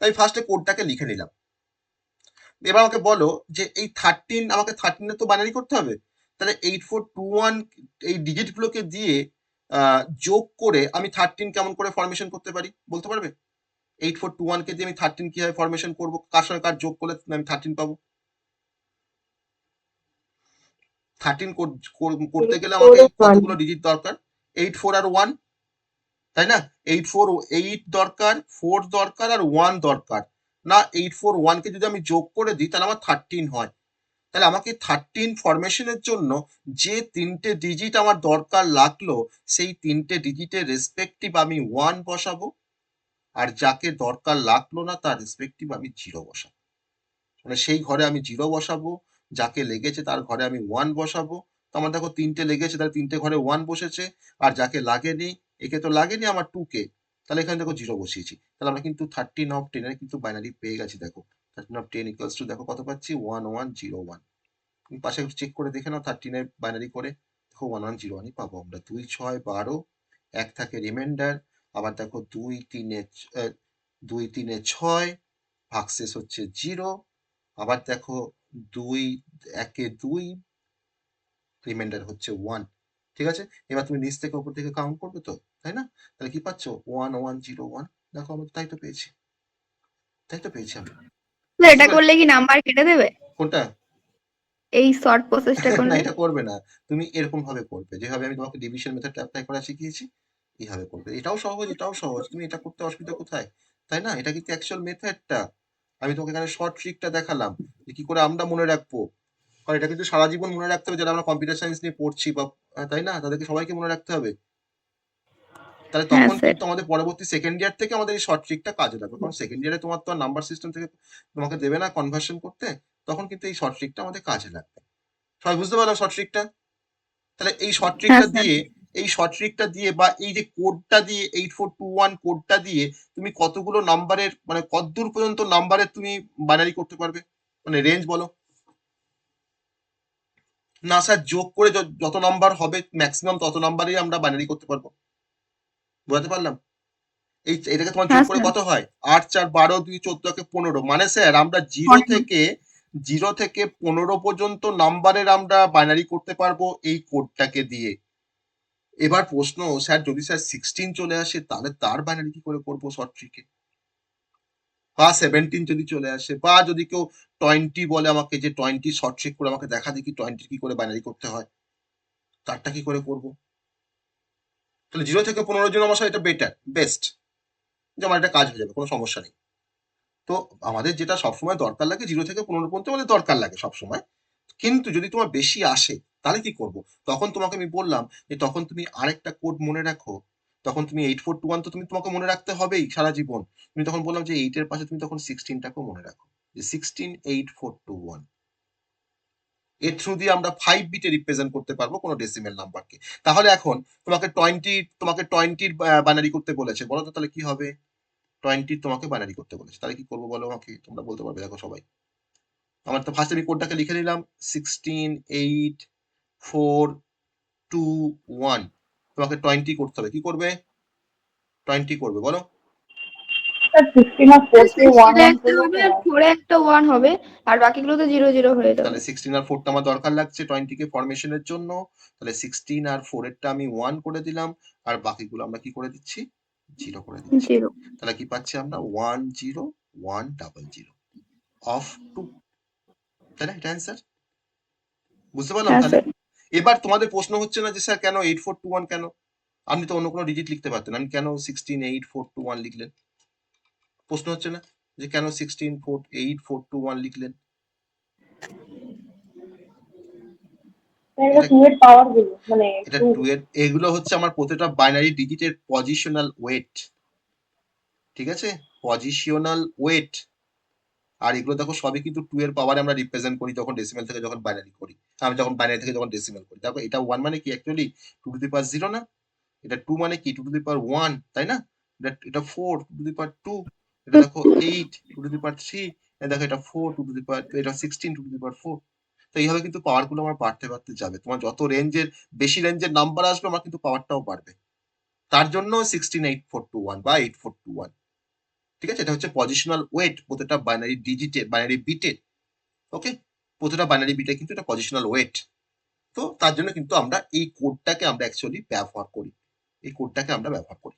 তাই ফার্স্টে কোডটাকে লিখে নিলাম। এবার আমাকে বলো যে এই 13, আমাকে 13 তো বাইনারি করতে হবে। তাহলে 8421 এই ডিজিট গুলোকে দিয়ে যোগ করে আমি 13 কেমন করে ফরমেশন করতে পারি বলতে পারবে? 8421 কে দিয়ে আমি 13 কিভাবে ফরমেশন করবো, কার সঙ্গে কার যোগ করলে আমি 13 পাবো? 13 করতে গেলে আমাকে কতগুলো ডিজিট দরকার? 8, 4 আর 1, তাই না? 8 দরকার, 4 দরকার আর 1 দরকার। না, 841 কে যদি আমি যোগ করে দিই তাহলে আমার 13 হয়। তাহলে আমাকে 13 ফরমেশনের জন্য যে 3টে ডিজিট আমার দরকার লাগলো, সেই 3টে ডিজিটের রেসপেক্টিভ আমি 1 বসাবো, আর যাকে দরকার লাগলো না তার রেসপেক্টিভ আমি 0 বসাবো। মানে সেই ঘরে আমি 0 বসাবো, যাকে লেগেছে তার ঘরে আমি 1 বসাবো। তো আমার দেখো 3টে লেগেছে, তাহলে 3টে ঘরে 1 বসেছে। আর যাকে লাগেনি, একে তো লাগেনি আমার 2 কে, তাহলে এখানে দেখো 0 বসিয়েছি। তাহলে আমরা কিন্তু 13 of 10 এর কিন্তু বাইনারি পেয়ে গেছি। দেখো 13 of 10 ইকুয়ালস টু, দেখো কত পাচ্ছি? 1101। পাশে চেক করে দেখে নাও 13 এর বাইনারি করে, দেখো 1101ই পাবো আমরা। 2, 6, 12, 1 থাকে রিমাইন্ডার। আবার দেখো 2, 3 এ 6, ভাগশেষ হচ্ছে 0। আবার দেখো 2, 1 এ 2, রিমাইন্ডার হচ্ছে 1। ঠিক আছে, এবার তুমি নিচ থেকে উপর থেকে কাউন্ট করবে তো, তাই না? তাহলে কি পাচ্ছ? 1101। দেখো আমরা তাই তো পেয়েছি, তাই তো পেয়েছি আমরা। এটা করলে কি নাম্বার কেটে দেবে? কোনটা? এই শর্ট প্রসেসটা না, করলে? এটা করবে না। তুমি এরকম ভাবে করবে, যেভাবে আমি তোমাকে ডিভিশন মেথডটা অ্যাপ্লাই করা শিখিয়েছি, এইভাবে করবে। এটাও সহজ, এটাও সহজ, তুমি এটা করতে অসুবিধা কোথায়? তাই না? এটা কিন্তু অ্যাকচুয়াল মেথডটা। আমি তোমাকে এখানে শর্ট ট্রিকটা দেখালাম যে কি করে আমরা মনে রাখবো। কারণ এটা কিন্তু সারা জীবন মনে রাখতে হবে, যারা আমরা কম্পিউটার সায়েন্স নিয়ে পড়ছি বা তাই না, তাদেরকে সবাইকে মনে রাখতে হবে। তাহলে হ্যাঁ তখন স্যার। কিন্তু আমাদের পরবর্তী সেকেন্ড ইয়ার থেকে আমাদের এই শর্ট ট্রিকটা কাজে লাগবে। কারণ সেকেন্ড ইয়ারে তোমার তো আর নাম্বার সিস্টেম থেকে তোমাকে দেবে না কনভার্সন করতে, তখন কিন্তু এই শর্ট ট্রিকটা আমাদের কাজে লাগবে। সবাই বুঝতে পারলাম শর্ট ট্রিকটা? তাহলে এই শর্ট হ্যাঁ ট্রিকটা স্যার। দিয়ে, এই শর্ট ট্রিকটা দিয়ে বা এই যে কোডটা দিয়ে, 8421 কোডটা দিয়ে তুমি কতগুলো নাম্বারের, মানে কতদূর পর্যন্ত নাম্বারের তুমি বাইনারি করতে পারবে? মানে রেঞ্জ বলো। না স্যার, যোগ করে যত নাম্বার হবে ম্যাক্সিমাম তত নাম্বারই আমরা বাইনারি করতে পারবো। বোঝাতে পারলাম? এটাকে তোমার যোগ হ্যাঁ করে স্যার। কত হয়? 8, 4, 12, 2, 14 15। মানে স্যার আমরা 0 থেকে 15 পর্যন্ত নাম্বারের আমরা বাইনারি করতে পারবো এই কোডটাকে দিয়ে। এবার প্রশ্ন, স্যার যদি স্যার 16 চলে আসে তাহলে তার বাইনারি কি করে করবো শর্ট ট্রিকে? বা 17 যদি চলে আসে, বা যদি কেউ 20 বলে আমাকে যে 20 শর্ট ট্রিক করে আমাকে দেখা দেখি 20 কি করে বাইনারি করতে হয়, তারটা কি করে করবো? তাহলে 0 থেকে 15 জন আমার সাথে এটা বেটার, বেস্ট, যে আমার এটা কাজ হয়ে যাবে, কোনো সমস্যা নেই। তো আমাদের যেটা সবসময় দরকার লাগে 0 থেকে 15 পর্যন্ত আমাদের দরকার লাগে সবসময়। কিন্তু যদি তোমার বেশি আসে তাহলে কি করব? তখন তোমাকে আমি বললাম যে তখন তুমি আরেকটা কোড মনে রাখো। তখন তুমি 8421 তো তোমাকে মনে রাখতে হবেই সারা জীবন। তুমি তখন বললাম যে 8 এর পাশে তুমি তখন 16টাকেও মনে রাখো, যে 16, 8421। এর থ্রু দিয়ে আমরা 5 বিটে রিপ্রেজেন্ট করতে পারবো কোনো ডেসিমেল নাম্বারকে। তাহলে এখন তোমাকে 20 বাইনারি করতে বলেছে, বলো তো তাহলে কি হবে? 20 তোমাকে বাইনারি করতে বলেছে, তাহলে কি করবো বলো আমাকে, তোমরা বলতে পারবে, দেখো সবাই। আমার তো ফার্স্টে আমি কোডটাকে লিখে নিলাম 16 8 4 2 1। তোমাকে 20 করতে হবে, কি করবে? 20 করবে, বলো। স্যার 16 আর 4 কে 1 16 1 একটা করলে হবে তো আর 4 একটা 1 হবে, আর বাকিগুলো তো 0 0 হয়ে যাবে। তাহলে 16 আর 4টা আমার দরকার লাগছে 20 কে ফরমেশনের জন্য। তাহলে 16 আর 4 এরটা আমি 1 করে দিলাম, আর বাকিগুলো আমরা কি করে দিচ্ছি? 0 করে দিচ্ছি। 0। তাহলে কি পাচ্ছি আমরা? 1 0 1 0 0 অফ 2। তাই না? এটা অ্যান্সার। বুঝতে পারলাম হ্যাঁ তাহলে? স্যার। এবার তোমাদের প্রশ্ন হচ্ছে না যে স্যার কেন 8421 কেন? আপনি তো অন্য কোনো ডিজিট লিখতে পারতেন, আমি কেন 16 8 4 2 1 লিখলেন? প্রশ্ন হচ্ছে না যে কেন 16 4 8 4 2 1 লিখলেন? এটা এটা 2 এর পাওয়ার গুলো মানে এটা 2 2 এর, এগুলো হচ্ছে আমার প্রতিটা বাইনারি ডিজিটের পজিশনাল ওয়েট। ঠিক আছে? Positional wait. আর এগুলো দেখো সবই কিন্তু 2 এর পাওয়ারে আমরা রিপ্রেজেন্ট করি যখন ডেসিমেল থেকে যখন বাইনারি করি। আমি যখন বাইনারি থেকে যখন ডেসিমেল করি। দেখো এটা 1 মানে কি অ্যাকচুয়ালি 2 টু দি পাওয়ার 0 না? এটা 2 মানে কি 2 টু দি পাওয়ার 1, তাই না? এটা 4 2 টু দি পাওয়ার 2। এটা দেখো 8 2 টু দি পাওয়ার 3। এটা দেখো এটা 4 2 টু দি পাওয়ার, এটা 16 2 টু দি পাওয়ার 4। তো এইভাবে কিন্তু পাওয়ার গুলো আমার বাড়তে বাড়তে যাবে। তোমার যত রেঞ্জের বেশি রেঞ্জের নাম্বার আসবে আমার কিন্তু পাওয়ারটাও বাড়বে। তার জন্য 16 8 4 2 1 বা 8 4 2 1। ঠিক আছে? এটা হচ্ছে পজিশনাল ওয়েট প্রতিটা বাইনারি ডিজিটে, বাইনারি বিটে। ওকে? প্রতিটা বাইনারি বিটে কিন্তু এটা পজিশনাল ওয়েট। তো তার জন্য কিন্তু আমরা এই কোডটাকে আমরা অ্যাকচুয়ালি ব্যবহার করি। এই কোডটাকে আমরা ব্যবহার করি।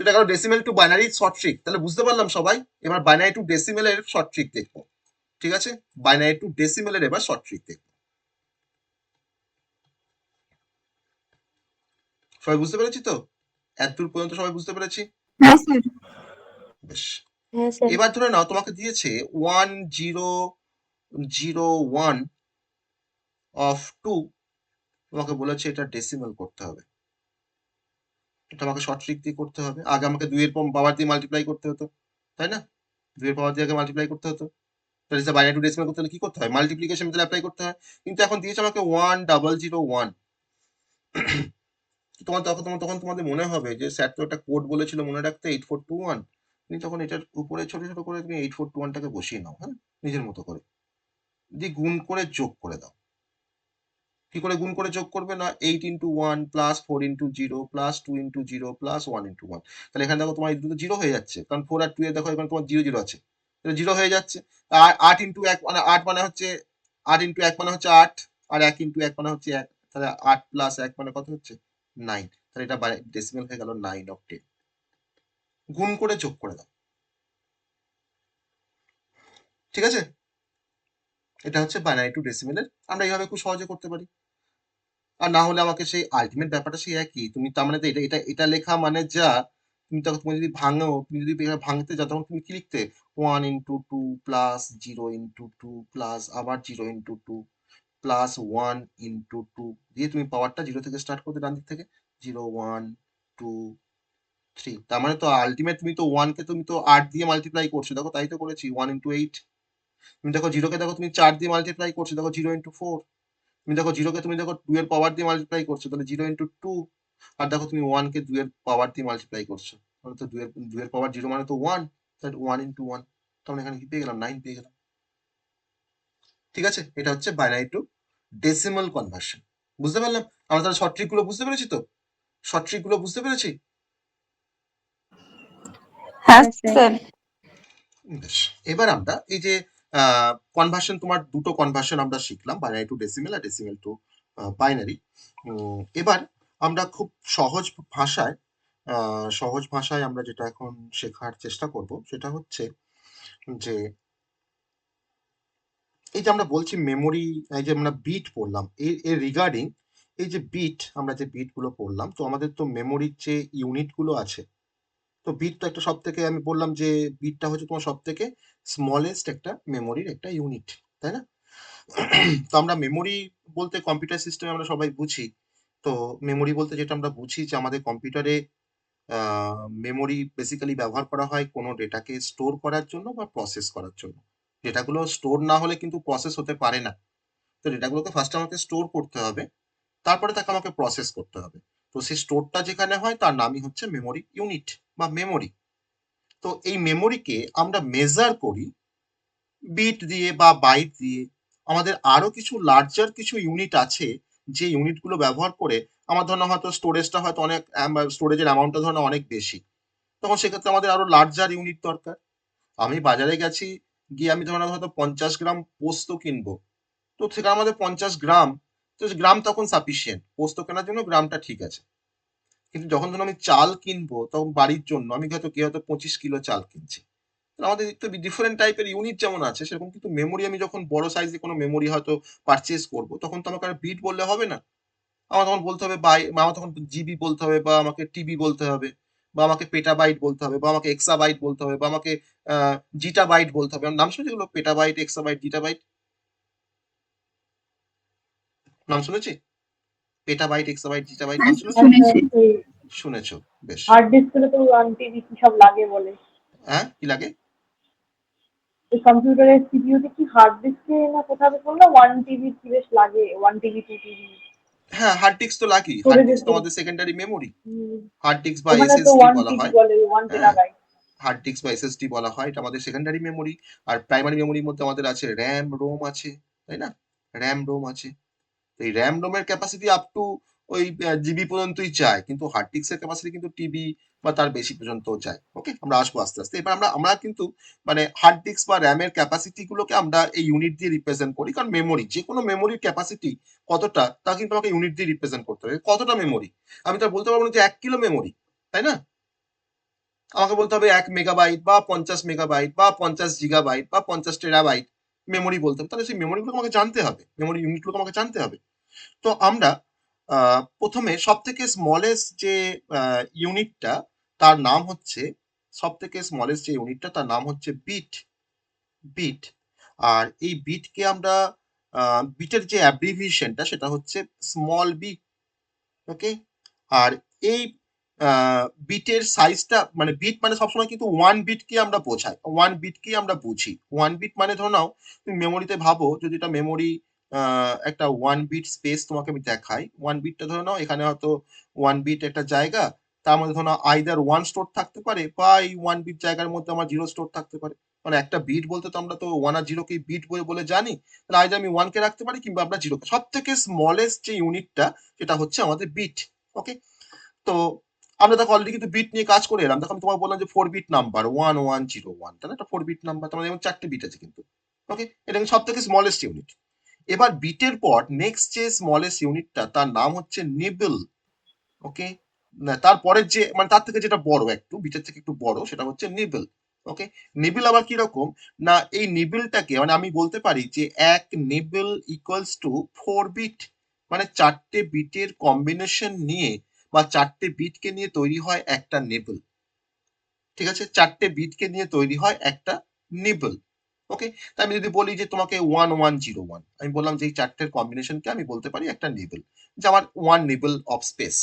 এটা গেল decimal to binary short trick. তাহলে বুঝতে পারলাম সবাই। এবার বাইনারি টু ডেসিমেলের শর্ট ট্রিক দেখবো। ঠিক আছে? বাইনারি টু ডেসিমেলের এবার শর্ট ট্রিক দেখবো। সবাই বুঝতে পেরেছি তো? এতদূর পর্যন্ত সবাই বুঝতে পেরেছি? হ্যাঁ স্যার। বেশ। হ্যাঁ স্যার এবার ধরে নাও তোমাকে দিয়েছে 1 0 0 1 অফ 2। তোমাকে বলেছে এটা ডেসিমেল করতে হবে। এটা আমাকে শর্ট ট্রিক দিয়ে করতে হবে। আগে আমাকে 2 এর পাওয়ার দিয়ে মাল্টিপ্লাই করতে হতো, তাই না? 2 এর পাওয়ার দিয়ে আগে মাল্টিপ্লাই করতে হতো। তাহলে যে বাইনারি টু ডেসিমাল করতে হলে কি করতে হয়? মাল্টিপ্লিকেশন মেথড অ্যাপ্লাই করতে হয়। কিন্তু এখন দিয়েছে আমাকে 1 0 0 1। তখন তোমাদের মনে হবে যে স্যার তো একটা কোড বলেছিল মনে রাখতে 8421। তুমি তখন এটার উপরে ছোট ছোট করে তুমি 8421 টাকে বসিয়ে নাও, হ্যাঁ, নিজের মতো করে, দিয়ে গুণ করে যোগ করে দাও। কি করে গুণ করে যোগ করবে? না 8 into 1 plus 4 into 0 plus 2 into 0 plus 1 into 1। তাহলে এখানে দেখো তোমার দুটো জিরো হয়ে যাচ্ছে, কারণ 4 আর 2 এ দেখো এখানে তোমার 0 0 আছে, তাহলে জিরো হয়ে যাচ্ছে। আর 8 ইন্টু 1 মানে 8 মানে হচ্ছে 8 ইন্টু 1 মানে হচ্ছে 8, আর 1 ইন্টু 1 মানে হচ্ছে 1। তাহলে 8 প্লাস 1 মানে কত হচ্ছে? 9। তাহলে এটা ডেসিমেল হয়ে গেল 9 অফ 10। গুণ করে যোগ করে দাও। ঠিক আছে? এটা হচ্ছে বাইনারি টু ডেসিমেলের, আমরা এইভাবে খুব সহজে করতে পারি। আর না হলে আমাকে সেই আলটিমেট ব্যাপারটা সেই একই। তুমি তার মানে তো এটা লেখা মানে যা, তুমি যদি ভাঙো, তুমি যদি এটা ভাঙতে যাও তখন তুমি কি লিখতে? 1 ইন্টু 2 প্লাস 0 ইন্টু 2 প্লাস আবার 0 ইন্টু 2 প্লাস 1 ইন্টু 2 দিয়ে তুমি পাওয়ারটা 0 থেকে স্টার্ট করতে ডান দিক থেকে 0 1 2 3। তার মানে তো আলটিমেট তুমি তো 1 কে তুমি তো 8 দিয়ে মাল্টিপ্লাই করছো, দেখো তাই তো করেছি 1 ইন্টু 8। তুমি দেখো 0 কে দেখো তুমি 4 দিয়ে মাল্টিপ্লাই করছো, দেখো 0 ইন্টু 4। তুমি দেখো 0 কে তুমি দেখো 2 এর পাওয়ার দিয়ে মাল্টিপ্লাই করছো, তাহলে 0 ইন্টু 2। আর দেখো তুমি 1 কে 2 এর পাওয়ার দিয়ে মাল্টিপ্লাই করছো, তাহলে তো 2 এর পাওয়ার 0 মানে তো 1, তাহলে 1 ইন্টু 1। তখন এখানে কি পেয়ে গেলাম? 9 পেয়ে গেলাম। ঠিক আছে? এটা হচ্ছে বাইনারি টু ডেসিমাল কনভার্সন। বুঝতে পারলাম? আমরা তাহলে শর্ট ট্রিক গুলো বুঝতে পেরেছি তো? শর্ট ট্রিক গুলো বুঝতে পেরেছি? হ্যাঁ হ্যাঁ স্যার স্যার। বেশ। এবার আমরা এই যে কনভার্সন, তোমার দুটো কনভার্সন আমরা শিখলাম, বাইনারি টু ডেসিমেল আর ডেসিমেল টু বাইনারি। এবার আমরা খুব সহজ ভাষায় আমরা যেটা এখন শেখার চেষ্টা করব সেটা হচ্ছে যে এই যে আমরা বলছি মেমোরি, এই যে আমরা বিট পড়লাম এর রিগার্ডিং, এই যে বিট, আমরা যে বিট গুলো পড়লাম, তো আমাদের তো মেমোরির যে ইউনিট গুলো আছে, তো বিট তো একটা সব থেকে, আমি বললাম যে বিটটা হচ্ছে তোমার সব থেকে স্মলেস্ট একটা মেমোরির একটা ইউনিট, তাই না? তো আমরা মেমোরি বলতে কম্পিউটার সিস্টেমে আমরা সবাই বুঝি। তো মেমোরি বলতে যেটা আমরা বুঝি যে আমাদের কম্পিউটারে মেমোরি বেসিক্যালি ব্যবহার করা হয় কোনো ডেটাকে স্টোর করার জন্য বা প্রসেস করার জন্য। ডেটাগুলো স্টোর না হলে কিন্তু প্রসেস হতে পারে না। তো ডেটাগুলোকে ফার্স্ট আমাকে স্টোর করতে হবে, তারপরে তাকে আমাকে প্রসেস করতে হবে। তো সেই স্টোরটা যেখানে হয় তার নামই হচ্ছে মেমোরি ইউনিট বা মেমোরি। তো এই মেমোরিকে আমরা মেজার করি বিট দিয়ে বা বাইট দিয়ে। আমাদের আরো কিছু লার্জার কিছু ইউনিট আছে, যে ইউনিটগুলো ব্যবহার করে আমার ধরো হয়তো স্টোরেজটা হয়তো অনেক, স্টোরেজের অ্যামাউন্টটা ধরো অনেক বেশি, তখন সেক্ষেত্রে আমাদের আরো লার্জার ইউনিট দরকার। আমি বাজারে গেছি, গিয়ে আমি ধরো হয়তো 50 গ্রাম পোস্ত কিনবো, তো সেখানে আমাদের 50 গ্রাম, তো গ্রাম তখন সাফিসিয়েন্ট, পোস্ত কেনার জন্য গ্রামটা ঠিক আছে। কিন্তু যখন ধরুন আমি চাল কিনবো, তখন বাড়ির জন্য আমি হয়তো কি হয়তো 25 কিলো চাল কিনছি, আমাদের একটু ডিফারেন্ট টাইপের ইউনিট যেমন আছে, সেরকম কিন্তু মেমোরি আমি যখন বড় সাইজে কোনো মেমোরি হয়তো পারচেস করবো, তখন তো আমাকে আর বিট বললে হবে না, আমার তখন বলতে হবে আমার তখন জিবি বলতে হবে, বা আমাকে টিবি বলতে হবে, বা আমাকে পেটাবাইট বলতে হবে, বা আমাকে এক্সাবাইট বলতে হবে, বা আমাকে জিটাবাইট বলতে হবে। আমি নাম শুনেছি এগুলো, পেটাবাইট, এক্সাবাইট, জিটাবাইট, নাম শুনেছি? পেটাবাইট, এক্সাবাইট, জিটাবাইট নাম শুনেছো? শুনেছি। এই শুনেছো, বেশ। হার্ড ডিস্কে তো 1 TB কি সব লাগে বলে। হ্যাঁ, কি লাগে? এই কম্পিউটারের সিপিইউতে কি হার্ড ডিস্কে না কোথাও বললো 1 TB কি বেশ লাগে, 1 TB 2 TB হ্যাঁ, হার্ড ডিস্ক তো লাগেই, হার্ড স্টোরেজের ডিস্ক তো জন্য। আমাদের সেকেন্ডারি মেমোরি। হুম, হার্ড ডিস্ক বা ওখানে তো এসএসডি ওয়ান বলা টিবি হয়। বলে, ওয়ান হ্যাঁ, টেরাবাইট হার্ড ডিস্ক বা এসএসডি বলা হয়, এটা আমাদের সেকেন্ডারি মেমোরি। আর প্রাইমারি মেমোরির মধ্যে আমাদের আছে র্যাম, রোম আছে, তাই না? র্যাম, রোম আছে। তো এই র্যাম, রোমের ক্যাপাসিটি আপ টু ওই জিবি পর্যন্তই যায়, কিন্তু হার্ড ডিস্কের ক্যাপাসিটি কিন্তু টিবি বা তার বেশি পর্যন্ত যায়। ওকে, আমরা আসবো আস্তে আস্তে। এবার আমরা কিন্তু মানে হার্ড ডিস্ক বা র্যামের ক্যাপাসিটি গুলোকে আমরা এই ইউনিট দিয়ে রিপ্রেজেন্ট করি, কারণ মেমোরি, যে কোনো মেমোরির ক্যাপাসিটি কতটা, তা কিন্তু আমাকে ইউনিট দিয়ে রিপ্রেজেন্ট করতে হবে। কতটা মেমোরি, আমি তো আর বলতে পারবো না যে 1 কিলো মেমোরি, তাই না? আমাকে বলতে হবে 1 মেগাবাইট বা 50 মেগাবাইট বা 50 জিগাবাইট বা 50 টেরাবাইট মেমোরি বলতে হবে। তাহলে সেই মেমোরিগুলো আমাকে জানতে হবে, মেমোরি ইউনিটগুলো আমাকে জানতে হবে। তো আমরা প্রথমে সব থেকে স্মলেস্ট যে ইউনিটটা, তার নাম হচ্ছে, সব থেকে স্মলেস্ট যে ইউনিটটা তার নাম হচ্ছে বিট। বিট। আর এই বিটকে আমরা বিটের যে অ্যাব্রিভিয়েশনটা সেটা হচ্ছে স্মল বি। ওকে। আর এই বিটের সাইজটা, মানে বিট মানে সবসময় কিন্তু 1 বিটকে আমরা বোঝাই, 1 বিটকেই আমরা বুঝি। 1 বিট মানে ধরে নাও তুমি মেমোরিতে ভাবো, যদি এটা মেমোরি একটা 1 বিট স্পেস তোমাকে আমি দেখাই, 1 বিটটা ধরে নাও, এখানে হয়তো 1 বিট একটা জায়গা, তার মধ্যে ধরে নাও আইদার 1 স্টোর থাকতে পারে, বা এই 1 বিট জায়গার মধ্যে আমার 0 স্টোর থাকতে পারে। মানে একটা বিট বলতে তো আমরা তো 1 আর 0কেই বিট বলে জানি, তাহলে আইদার আমি 1কে রাখতে পারি কিংবা আমরা 0কে। সব থেকে স্মলেস্ট যে ইউনিটটা সেটা হচ্ছে আমাদের বিট। ওকে। তো আমরা দেখো অলরেডি কিন্তু বিট নিয়ে কাজ করে এলাম। দেখো আমি তোমাকে বললাম যে 4 বিট নাম্বার 1101, তাহলে এটা 4 বিট নাম্বার, তার মানে যেমন 4টে বিট আছে কিন্তু। ওকে, এটা কিন্তু সব থেকে স্মলেস্ট ইউনিট। এবার বিটের পর নেক্সট যে স্মলেস্ট ইউনিটটা, তার নাম হচ্ছে নিবল। ওকে, তারপরের যে মানে তার থেকে যেটা বড়, একটু বিটের থেকে একটু বড়, সেটা হচ্ছে নিবল। ওকে, নিবল আবার কি রকম না, এই নিবলটাকে মানে আমি বলতে পারি যে এক নিবল ইকুয়ালস টু 4 বিট, মানে 4টে বিটের কম্বিনেশন নিয়ে বা 4টে বিটকে নিয়ে তৈরি হয় একটা নিবল। ঠিক আছে, 4টে বিটকে নিয়ে তৈরি হয় একটা নিবল। ওকে, তাই আমি যদি বলি যে তোমাকে 1101, আমি বললাম যে এই 4টের কম্বিনেশনকে আমি বলতে পারি একটা নিবল, যে আমার 1 নিবল অফ স্পেস,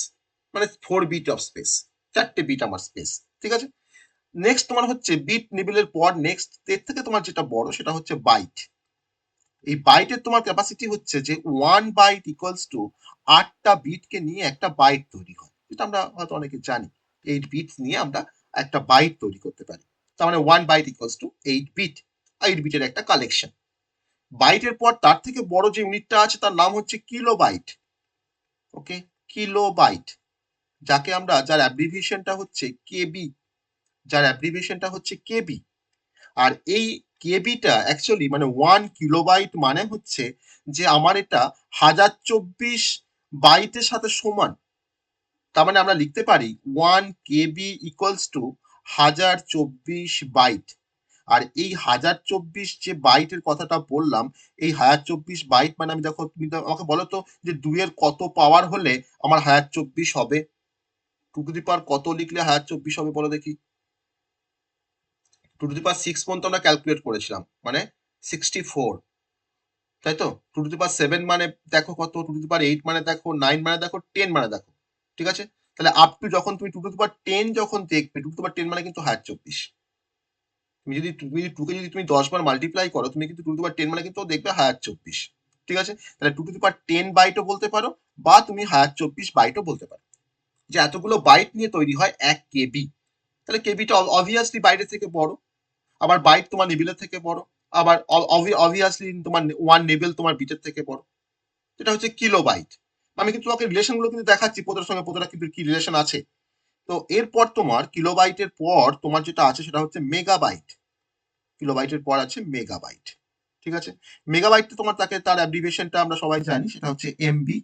মানে 4 বিট অফ স্পেস, 4টে বিট আমার স্পেস। ঠিক আছে, নেক্সট তোমার হচ্ছে বিট নিবলের পর নেক্সট এর থেকে তোমার যেটা বড় সেটা হচ্ছে বাইট। এই বাইটের তোমার ক্যাপাসিটি হচ্ছে যে 1 বাইট ইকুয়ালস টু 8টা বিটকে নিয়ে একটা বাইট তৈরি হয়, যেটা আমরা হয়তো অনেকে জানি। 8 বিট নিয়ে আমরা একটা বাইট তৈরি করতে পারি, তার মানে 1 বাইট ইকুয়ালস টু 8 বিট, 8 বিটের একটা কালেকশন। বাইটের পর তার থেকে বড় যে ইউনিটটা আছে তার নাম হচ্ছে কিলোবাইট। ওকে, কিলোবাইট, যাকে আমরা, যার অ্যাব্রিভিয়েশনটা হচ্ছে কেবি, যার অ্যাব্রিভিয়েশনটা হচ্ছে কেবি। আর এই কেবিটা অ্যাকচুয়ালি মানে 1 কিলোবাইট মানে হচ্ছে যে আমার এটা 1024 বাইটের সাথে সমান। তার মানে আমরা লিখতে পারি 1 KB ইকুয়ালস টু 1024 বাইট। আর এই 1024 যে বাইটের কথাটা বললাম, এই 1024 বাইট মানে আমি, দেখো তুমি আমাকে বলো তো যে 2 এর কত পাওয়ার হলে আমার 1024 হবে? 2 টু দি পাওয়ার কত লিখলে 1024 হবে বলো দেখি? 2 টু দি পাওয়ার 6 পর্যন্ত আমরা ক্যালকুলেট করেছিলাম, মানে 64, তাই তো? 2 টু দি পাওয়ার 7 মানে দেখো কত, 2 টু দি পাওয়ার 8 মানে দেখো, 9 মানে দেখো, 10 মানে দেখো। ঠিক আছে, তাহলে আপ টু যখন তুমি 2 টু দি পাওয়ার 10 যখন দেখবে, 2 টু দি পাওয়ার 10 মানে কিন্তু 1024। তুমি যদি 2কে যদি তুমি 10 বার মাল্টিপ্লাই করো, তুমি কিন্তু 2 টু দি পাওয়ার 10 মানে কিন্তু দেখবে 1024। ঠিক আছে? তাহলে 2 টু দি পাওয়ার 10 বাইটও বলতে পারো, বা তুমি হায়ার 24 বাইটও বলতে পারো। যে এতগুলো বাইট নিয়ে তৈরি হয় 1 কেবি। তাহলে কেবিটা অবভিয়াসলি বাইটের থেকে বড়, আবার বাইট তোমার নিবিলের থেকে বড়, আবার অবভিয়াসলি তোমার 1 নিবিল তোমার বিটের থেকে বড়। এটা হচ্ছে কিলোবাইট। আমি কিন্তু তোমাকে রিলেশনগুলো কিন্তু দেখাচ্ছি, প্রতিটার সঙ্গে প্রতিটা কিন্তু কি রিলেশন আছে। তো এরপর তোমার কিলোবাইটের পর তোমার যেটা আছে সেটা হচ্ছে মেগাবাইট। কিলোবাইটের পর আছে মেগাবাইট। ঠিক আছে? মেগাবাইট তোমার তার অ্যাব্রিভিয়েশনটা আমরা সবাই জানি, সেটা হচ্ছে এমবি।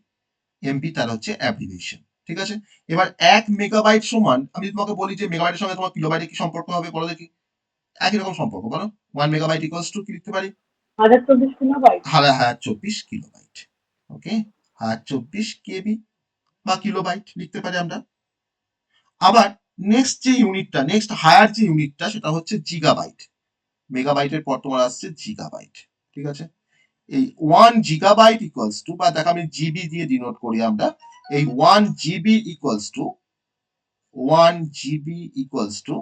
এমবি তার হচ্ছে অ্যাব্রিভিয়েশন। ঠিক আছে? এবার 1 মেগাবাইট সমান, আমি তোমাকে বলি যে মেগাবাইটের সঙ্গে তোমার কিলোবাইটের কি সম্পর্ক হবে বলো দেখি। একই রকম সম্পর্ক, বলো। 1 মেগাবাইট ইকুয়ালস টু কি লিখতে পারি? 1024 কিলোবাইট। হাজার 24 কিলোবাইট। ওকে, 1024 কেবি বা কিলোবাইট লিখতে পারি আমরা। আবার নেক্সট যে ইউনিটটা, নেক্সট হায়ার যে ইউনিটটা, সেটা হচ্ছে জিগাবাইট। মেগাবাইটের পর তোমার আসছে জিগাবাইট। ঠিক আছে? এই 1 জিগাবাইট ইকুয়ালস টু, বা দেখো আমি জিবি দিয়ে ডিনোট করি আমরা, এই 1 GB equals to 1 GB equals to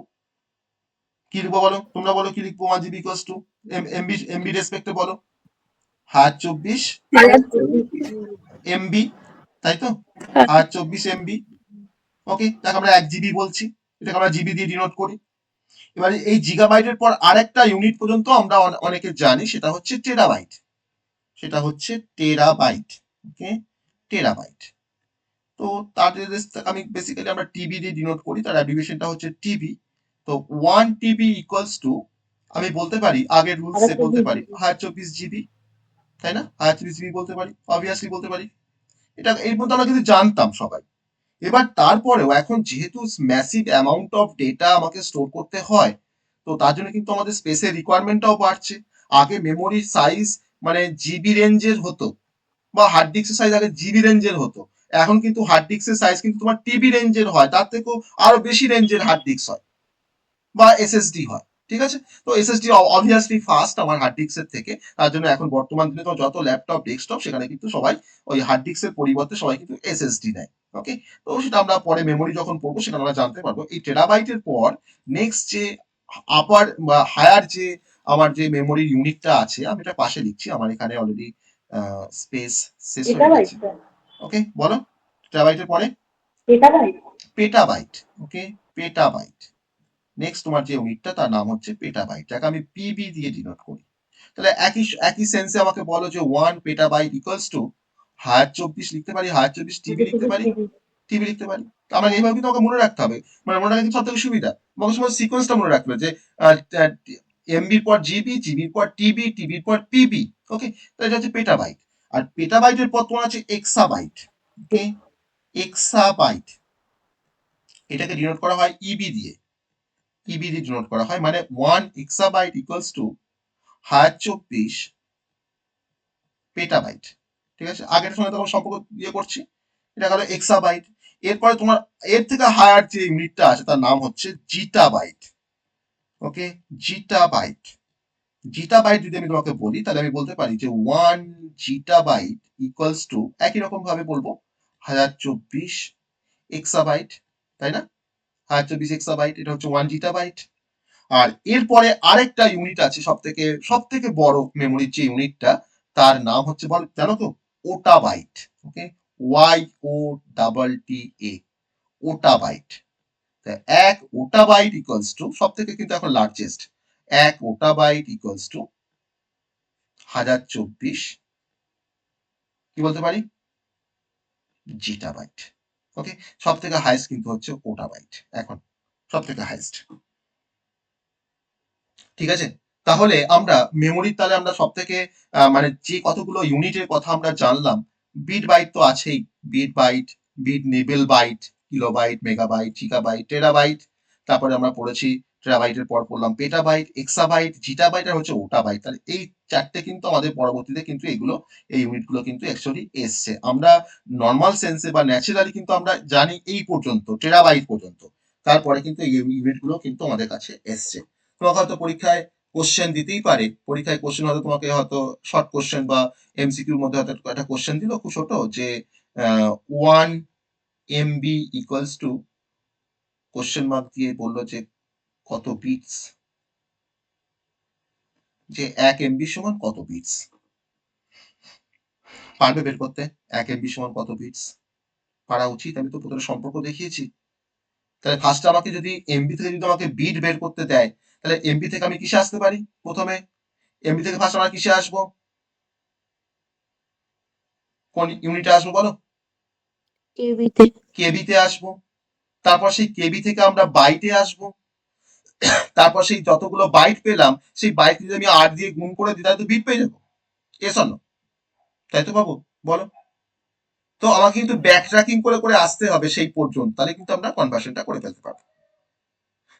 কি লিখবো বলো, তোমরা বলো কি লিখবো 1 GB equals to MB, MB রেসপেক্টে বলো। 1024 এমবি, তাই তো? 1024 এমবি। ওকে, দেখো আমরা 1 জিবি বলছি, এটাকে আমরা জিবি দিয়ে ডিনোট করি। এবারে এই জিগাবাইটের পর আরেকটা ইউনিট পর্যন্ত আমরা অনেকে জানি, সেটা হচ্ছে টেরাবাইট। সেটা হচ্ছে টেরাবাইট। ওকে, টেরাবাইট। তো তাদের আমি বেসিক্যালি আমরা টিবি দিয়ে ডিনোট করি, তার অ্যাব্রিভিয়েশনটা হচ্ছে টিবি। তো 1 টিবি ইকুয়ালস টু, আমি বলতে পারি আগের রুলসে বলতে পারি 1024 জিবি, তাই না? 1024 জিবি বলতে পারি, অবভিয়াসলি বলতে পারি। এটা এই পর্যন্ত আমরা কিন্তু জানতাম সবাই। এবার তারপরেও এখন যেহেতু ম্যাসিভ অ্যামাউন্ট অফ ডেটা আমাকে স্টোর করতে হয়, তো তার জন্য কিন্তু আমাদের স্পেসের রিকোয়ারমেন্টটাও বাড়ছে। আগে মেমোরির সাইজ মানে জিবি রেঞ্জের হতো, বা হার্ড ডিস্কের সাইজ আগে জিবি রেঞ্জের হতো, এখন কিন্তু হার্ড ডিস্কের সাইজ কিন্তু তোমার টিবি রেঞ্জের হয়, তার থেকেও আরো বেশি রেঞ্জের হার্ড ডিস্ক হয় বা এসএসডি হয়। ঠিক আছে? তো এসএসডি অবভিয়াসলি ফাস্ট আমার হার্ড ডিস্কের থেকে, তার জন্য এখন বর্তমান দিনে তো যত ল্যাপটপ ডেস্কটপ সেখানে কিন্তু সবাই ওই হার্ড ডিস্কের পরিবর্তে সবাই কিন্তু এসএসডি নেয়। ওকে, তো সেটা আমরা পরে মেমোরি যখন পড়বো সেখানে আমরা জানতে পারবো। এই টেরাবাইটের পর নেক্সট যে আপার বা হায়ার যে আমার যে মেমোরি ইউনিটটা আছে, আমি এটা পাশে লিখছি, আমার এখানে অলরেডি স্পেস শেষ হয়ে পেটাবাইট গেছে। স্যার। ওকে, বলো টেরাবাইটের পরে পেটাবাইট। পেটাবাইট। ওকে, পেটাবাইট। নেক্সট তোমার যে ইউনিটটা তার নাম হচ্ছে পেটাবাইট, যাকে আমি পিবি দিয়ে ডিনোট করি। তাহলে একই একই সেন্সে আমাকে বলো যে 1 পেটাবাইট ইকুয়ালস টু 1024 লিখতে পারি, 1024 টিবি লিখতে পারি, টিবি লিখতে পারি। তো আমরা এইভাবে কিন্তু আমাকে মনে রাখতে হবে, মানে মনে রাখা কিন্তু সব থেকে সুবিধা। তোমাকে সময় সিকোয়েন্সটা মনে রাখতে হবে যে এমবির পর জিবি, জিবির পর টিবি, টিবির পর পিবি। ওকে, তাহলে এটা হচ্ছে পেটাবাইট। আর পেটাবাইটের পর তোমার আছে এক্সাবাইট। ওকে, এক্সাবাইট, এটাকে ডিনোট করা হয় ইবি দিয়ে, ইবি দিয়ে ডিনোট করা হয়, মানে 1 এক্সাবাইট ইকুয়ালস টু 1024 পেটাবাইট। ঠিক আছে? আগের সঙ্গে তখন সম্পর্ক ইয়ে করছি, এটা গেল এক্সাবাইট। এরপরে তোমার এর থেকে হায়ার যে ইউনিটটা আছে তার নাম হচ্ছে জিটাবাইট। ওকে, জিটাবাইট। জিটাবাইট যদি আমি তোমাকে বলি, তাহলে আমি বলতে পারি যে 1 জিটাবাইট ইকুয়ালস টু, একই রকম ভাবে বলবো 1024 এক্সাবাইট, তাই না? 1024 এক্সাবাইট, এটা হচ্ছে 1 জিটাবাইট। আর এরপরে আরেকটা ইউনিট আছে, সব থেকে বড় মেমোরির যে ইউনিটটা, তার নাম হচ্ছে, বল জানো তো, ওটাবাইট। ওকে, ওয়াই ও ডাবল টি এ, ওটাবাইট। এক ওটাবাইট ইকুয়ালস টু, সব থেকে কিন্তু এখন লার্জেস্ট, এক ওটাবাইট ইকুয়ালস টু 1024 কি বলতে পারি, জিটাবাইট। ওকে, সব থেকে হাইস্ট কিন্তু হচ্ছে ওটাবাইট এখন, সব থেকে হাইস্ট। ঠিক আছে? তাহলে আমরা মেমোরির, তাহলে আমরা সব থেকে মানে যে কতগুলো ইউনিটের কথা আমরা জানলাম, বিট বাইট তো আছেই, বিট বাইট, বিট নেবেল বাইট, কিলোবাইট, মেগাবাইট, জিগাবাইট, টেরাবাইট। তারপরে আমরা পড়েছি টেরাবাইটের পর পড়লাম পেটাবাইট, এক্সাবাইট, জিটাবাইট আর হচ্ছে ওটাবাইট। তাহলে এই চারটে কিন্তু আমাদের পরবর্তীতে কিন্তু এগুলো, এই ইউনিটগুলো কিন্তু অ্যাকচুয়ালি এসছে। আমরা নর্মাল সেন্সে বা ন্যাচারালি কিন্তু আমরা জানি এই পর্যন্ত, টেরাবাইট পর্যন্ত। তারপরে কিন্তু এই ইউনিটগুলো কিন্তু আমাদের কাছে এসছে। তোমাকে হয়তো পরীক্ষায় কোশ্চেন দিতেই পারে, পরীক্ষায় কোশ্চেন হয়তো তোমাকে হয়তো শর্ট কোশ্চেন বা এমসিকিউর মধ্যে হয়তো একটা কোশ্চেন দিল খুব ছোট, যে 1 MB equals to question mark দিয়ে বললো যে কত বিটস, যে 1 এমবি সমান কত বিটস। পারবে বের করতে 1 MB সমান কত বিটস? পারা উচিত। আমি তো প্রথমে সম্পর্ক দেখিয়েছি। তাহলে ফার্স্ট আমাকে যদি এমবি থেকে যদি আমাকে বিট বের করতে দেয়, তাহলে এমবি থেকে আমি কিসে আসতে পারি? প্রথমে এমবি থেকে ফার্স্ট আমরা কিসে আসবো? কোন ইউনিটে আসবো বলো? কেবিতে। কেবিতে আসবো। তারপর সেই কেবি থেকে আমরা বাইটে আসবো। তারপর সেই যতগুলো বাইট পেলাম, সেই বাইট যদি আমি 8 দিয়ে গুণ করে দিই, তাহলে তো বিট পেয়ে যাবো। Yes or no? তাই তো পাবো? বলো। তো আমাকে কিন্তু ব্যাক ট্র্যাকিং করে করে আসতে হবে সেই পর্যন্ত, তাহলে কিন্তু আমরা কনভার্সনটা করে ফেলতে পারবো।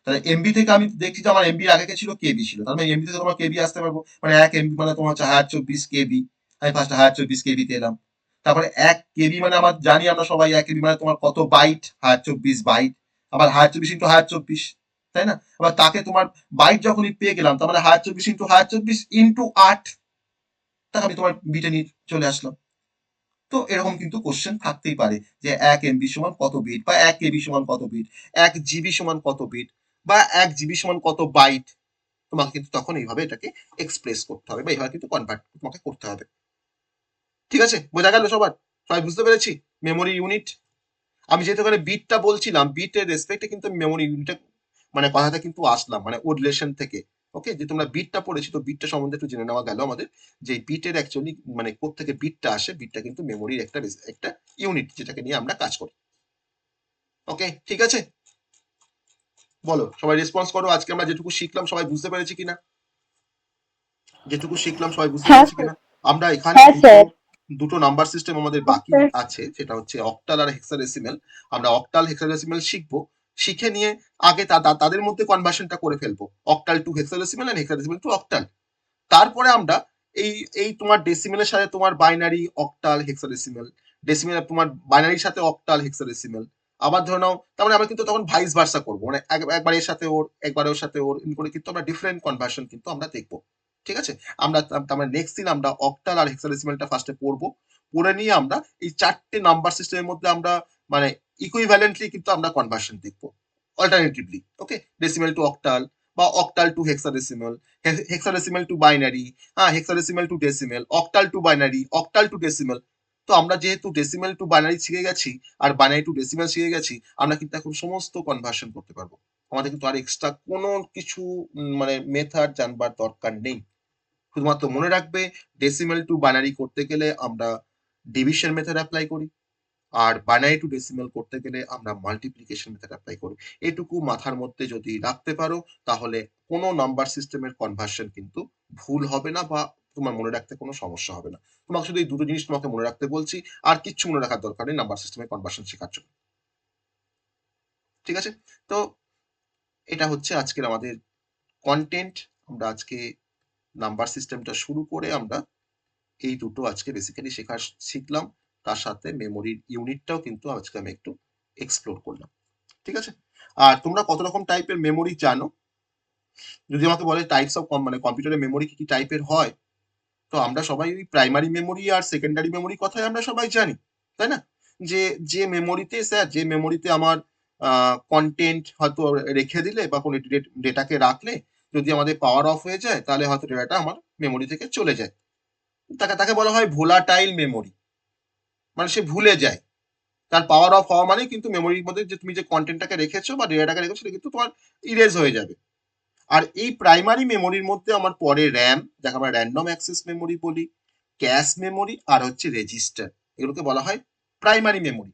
তাহলে এমবি থেকে আমি দেখছি যে আমার এমবি আগে ছিল কেবি ছিল, তাহলে এমবি থেকে তোমার কেবি আসতে পারবো, মানে 1 MB মানে তোমার হচ্ছে 1024 কেবি। আমি ফার্স্ট 1024 কেবিতে এলাম। তারপরে 1 কেবি মানে আমার জানি আমরা সবাই 1 কেবি মানে তোমার কত বাইট? 1024 বাইট। আবার 1024 × 1024, তাই না? আবার তাকে তোমার বাইট যখনই পেয়ে গেলাম, তার মানে 1024 × 1024 × 8, তাকে আমি তোমার বিটে নিয়ে চলে আসলাম। তো এরকম কিন্তু কোশ্চেন থাকতেই পারে যে 1 MB সমান কত বিট, বা 1 KB সমান কত বিট, 1 GB সমান কত বিট, বা 1 GB সমান কত বাইট। তোমাকে কিন্তু তখন এইভাবে এটাকে এক্সপ্রেস করতে হবে, বা এইভাবে কিন্তু কনভার্ট তোমাকে করতে হবে। ঠিক আছে, বোঝা গেল সবার? সবাই বুঝতে পেরেছি মেমোরি ইউনিট? আমি যেহেতু এখানে বিটটা বলছিলাম, বিটের রেসপেক্টে কিন্তু মেমোরি ইউনিটে মানে কথাটা কিন্তু আসলাম, মানে ওড লেসন থেকে। ওকে, যে তোমরা বিটটা পড়েছি, তো বিটটা সম্বন্ধে একটু জেনে নেওয়া গেল আমাদের, যে বিটের অ্যাকচুয়ালি মানে কোত্থেকে বিটটা আসে। বিটটা কিন্তু মেমোরির একটা ইউনিট, যেটাকে নিয়ে আমরা কাজ করি। ওকে, ঠিক আছে, বলো সবাই রেসপন্স করো। আজকে আমরা যেটুকু শিখলাম সবাই বুঝতে পেরেছি কিনা? যেটুকু শিখলাম সবাই বুঝতে হ্যাঁ পেরেছি স্যার। কিনা? আমরা এখানে হ্যাঁ দুটো স্যার। দুটো নাম্বার সিস্টেম আমাদের বাকি স্যার। আছে, সেটা হচ্ছে অক্টাল আর হেক্সাডেসিমেল। আমরা অক্টাল হেক্সাডেসিমেল শিখবো, শিখে নিয়ে আগে তাদের মধ্যে কনভার্সনটা করে ফেলবো, অক্টাল টু হেক্সাডেসিমেল আর হেক্সাডেসিমেল টু অক্টাল। তারপরে আমরা এই এই তোমার ডেসিমেলের সাথে তোমার বাইনারি অক্টাল হেক্সাডেসিমেল, ডেসিমেল তোমার বাইনারির সাথে অক্টাল হেক্সাডেসিমেল। আবার ধরে নাও, তার মানে আমরা কিন্তু তখন ভাইস ভার্সা করবো, মানে একবার এর সাথে ওর, একবার ওর সাথে ওর, এরকম করে কিন্তু আমরা ডিফারেন্ট কনভার্সন কিন্তু আমরা দেখবো। ঠিক আছে, আমরা তার মানে নেক্সট দিন আমরা অক্টাল আর হেক্সাডেসিমেলটা ফার্স্টে পড়বো। পড়ে নিয়ে আমরা এই 4টে নাম্বার সিস্টেমের মধ্যে আমরা মানে ইকুইভ্যালেন্টলি কিন্তু আমরা কনভার্সন দেখবো, alternatively. Okay, decimal to octal, বা octal to hexadecimal, hexadecimal to binary, হ্যাঁ hexadecimal to decimal, octal to binary, octal to decimal. তো আমরা যেহেতু ডেসিমেল টু বাইনারি শিখে গেছি আর বাইনারি টু ডেসিমেল শিখে গেছি, আমরা কিন্তু এখন সমস্ত কনভার্সন করতে পারবো। আমাদের কিন্তু আর এক্সট্রা কোনো কিছু মানে মেথড জানবার দরকার নেই। শুধুমাত্র মনে রাখবে, ডেসিমেল টু বাইনারি করতে গেলে আমরা ডিভিশন মেথড অ্যাপ্লাই করি, আর বাইনারি টু ডেসিমেল করতে গেলে আমরা মাল্টিপ্লিকেশন মেথড অ্যাপ্লাই করি। এটুকু মাথার মধ্যে যদি রাখতে পারো, তাহলে কোনো নাম্বার সিস্টেমের কনভার্সন কিন্তু ভুল হবে না, বা তোমার মনে রাখতে কোনো সমস্যা হবে না। তোমাকে শুধু এই দুটো জিনিস তোমাকে মনে রাখতে বলছি, আর কিচ্ছু মনে রাখার দরকার নেই নাম্বার সিস্টেমের কনভার্সন শেখার জন্য। ঠিক আছে, তো এটা হচ্ছে আজকের আমাদের কন্টেন্ট। আমরা আজকে নাম্বার সিস্টেমটা শুরু করে আমরা এই দুটো আজকে বেসিক্যালি শিখলাম। তার সাথে মেমোরির ইউনিটটাও কিন্তু আজকে আমি একটু এক্সপ্লোর করলাম। ঠিক আছে, আর তোমরা কত রকম টাইপের মেমোরি জানো? যদি আমাকে বলে টাইপস অফ মানে কম্পিউটারের মেমোরি কি কি টাইপের হয়, তো আমরা সবাই ওই প্রাইমারি মেমোরি আর সেকেন্ডারি মেমোরি কথাই আমরা সবাই জানি, তাই না? যে যে মেমোরিতে স্যার, যে মেমোরিতে আমার কন্টেন্ট হয়তো রেখে দিলে বা কোনো ডেটাকে রাখলে যদি আমাদের পাওয়ার অফ হয়ে যায়, তাহলে হয়তো ডেটাটা আমার মেমোরি থেকে চলে যায়, তাকে তাকে বলা হয় ভোলাটাইল মেমোরি। মানে সে ভুলে যায়, তার পাওয়ার অফ হওয়া মানে কিন্তু মেমোরির মধ্যে যে তুমি যে কন্টেন্টটাকে রেখেছো বা ডেটাটাকে রেখেছো, সেটা কিন্তু তোমার ইরেজ হয়ে যাবে। আর এই প্রাইমারি মেমোরির মধ্যে আমার পরে র্যাম, যাকে আমরা র্যান্ডম অ্যাক্সেস মেমোরি বলি, ক্যাশ মেমোরি, আর হচ্ছে রেজিস্টার, এগুলোকে বলা হয় প্রাইমারি মেমোরি।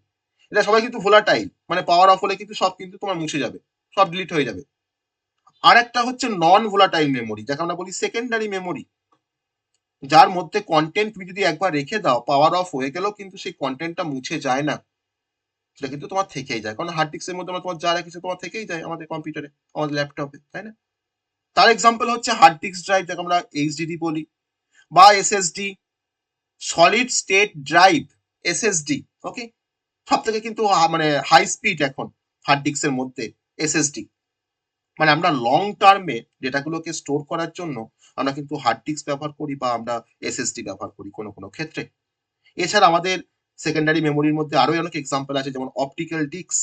এটা সবাই কিন্তু ভোলাটাইল, মানে পাওয়ার অফ হলে কিন্তু সব কিন্তু তোমার মুছে যাবে, সব ডিলিট হয়ে যাবে। আর একটা হচ্ছে নন ভোলাটাইল মেমোরি, যাকে আমরা বলি সেকেন্ডারি মেমোরি, যার মধ্যে কন্টেন্ট তুমি যদি একবার রেখে দাও, পাওয়ার অফ হয়ে গেলেও কিন্তু সেই কন্টেন্টটা মুছে যায় না, সেটা কিন্তু তোমার থেকেই যায়। কারণ হার্ড ডিস্কের মধ্যে আমরা তোমার যা রেখেছি তোমার থেকেই যায় আমাদের কম্পিউটারে, আমাদের ল্যাপটপে, তাই না? তার এক্সাম্পল হচ্ছে হার্ড ডিস্ক ড্রাইভ, যাকে আমরা এইচডিডি বলি, বা SSD, solid state drive, SSD. Okay, সব থেকে কিন্তু মানে হাই স্পিড এখন হার্ড ডিস্কের মধ্যে এসএসডি। মানে আমরা লং টার্মে ডেটাগুলোকে স্টোর করার জন্য আমরা কিন্তু হার্ড ডিস্ক ব্যবহার করি, বা আমরা এসএসডি ব্যবহার করি কোনো কোনো ক্ষেত্রে। এছাড়া আমাদের সেকেন্ডারি মেমোরির মধ্যে আরো অনেক এক্সাম্পল আছে, যেমন অপটিক্যাল ডিস্ক।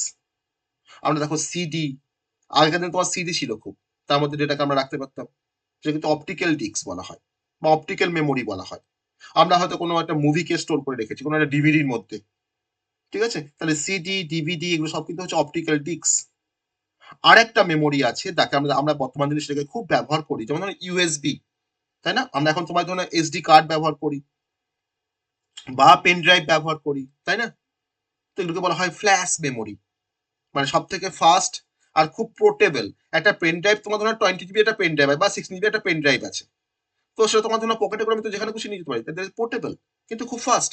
আমরা দেখো সিডি, আগেকার দিনে তোমার সিডি ছিল খুব, তার মধ্যে ডেটাকে আমরা রাখতে পারতাম, সেটা কিন্তু অপটিক্যাল ডিস্ক বলা হয়, বা অপটিক্যাল মেমোরি বলা হয়। আমরা হয়তো কোনো একটা মুভিকে স্টোর করে রেখেছি কোনো একটা ডিভিডির মধ্যে, ঠিক আছে? তাহলে সিডি, ডিভিডি এগুলো সব কিন্তু হচ্ছে অপটিক্যাল ডিস্ক। আর একটা মেমোরি আছে যাকে আমরা আমরা বর্তমান দিনে সেটাকে খুব ব্যবহার করি, যেমন ধরুন ইউএসবি, তাই না? আমরা এখন তোমার ধরুন এসডি কার্ড ব্যবহার করি বা পেন ড্রাইভ ব্যবহার করি, তাই না? তো এগুলোকে বলা হয় ফ্ল্যাশ মেমোরি, মানে সব থেকে ফাস্ট আর খুব পোর্টেবল। একটা পেন ড্রাইভ তোমার ধরো 20 জিবি একটা পেন ড্রাইভ বা 16 জিবি একটা পেন ড্রাইভ আছে, তো সেটা তোমার ধরো পকেটে করে আমি তো যেখানে খুশি নিয়ে যেতে পারি, পোর্টেবল কিন্তু খুব ফাস্ট।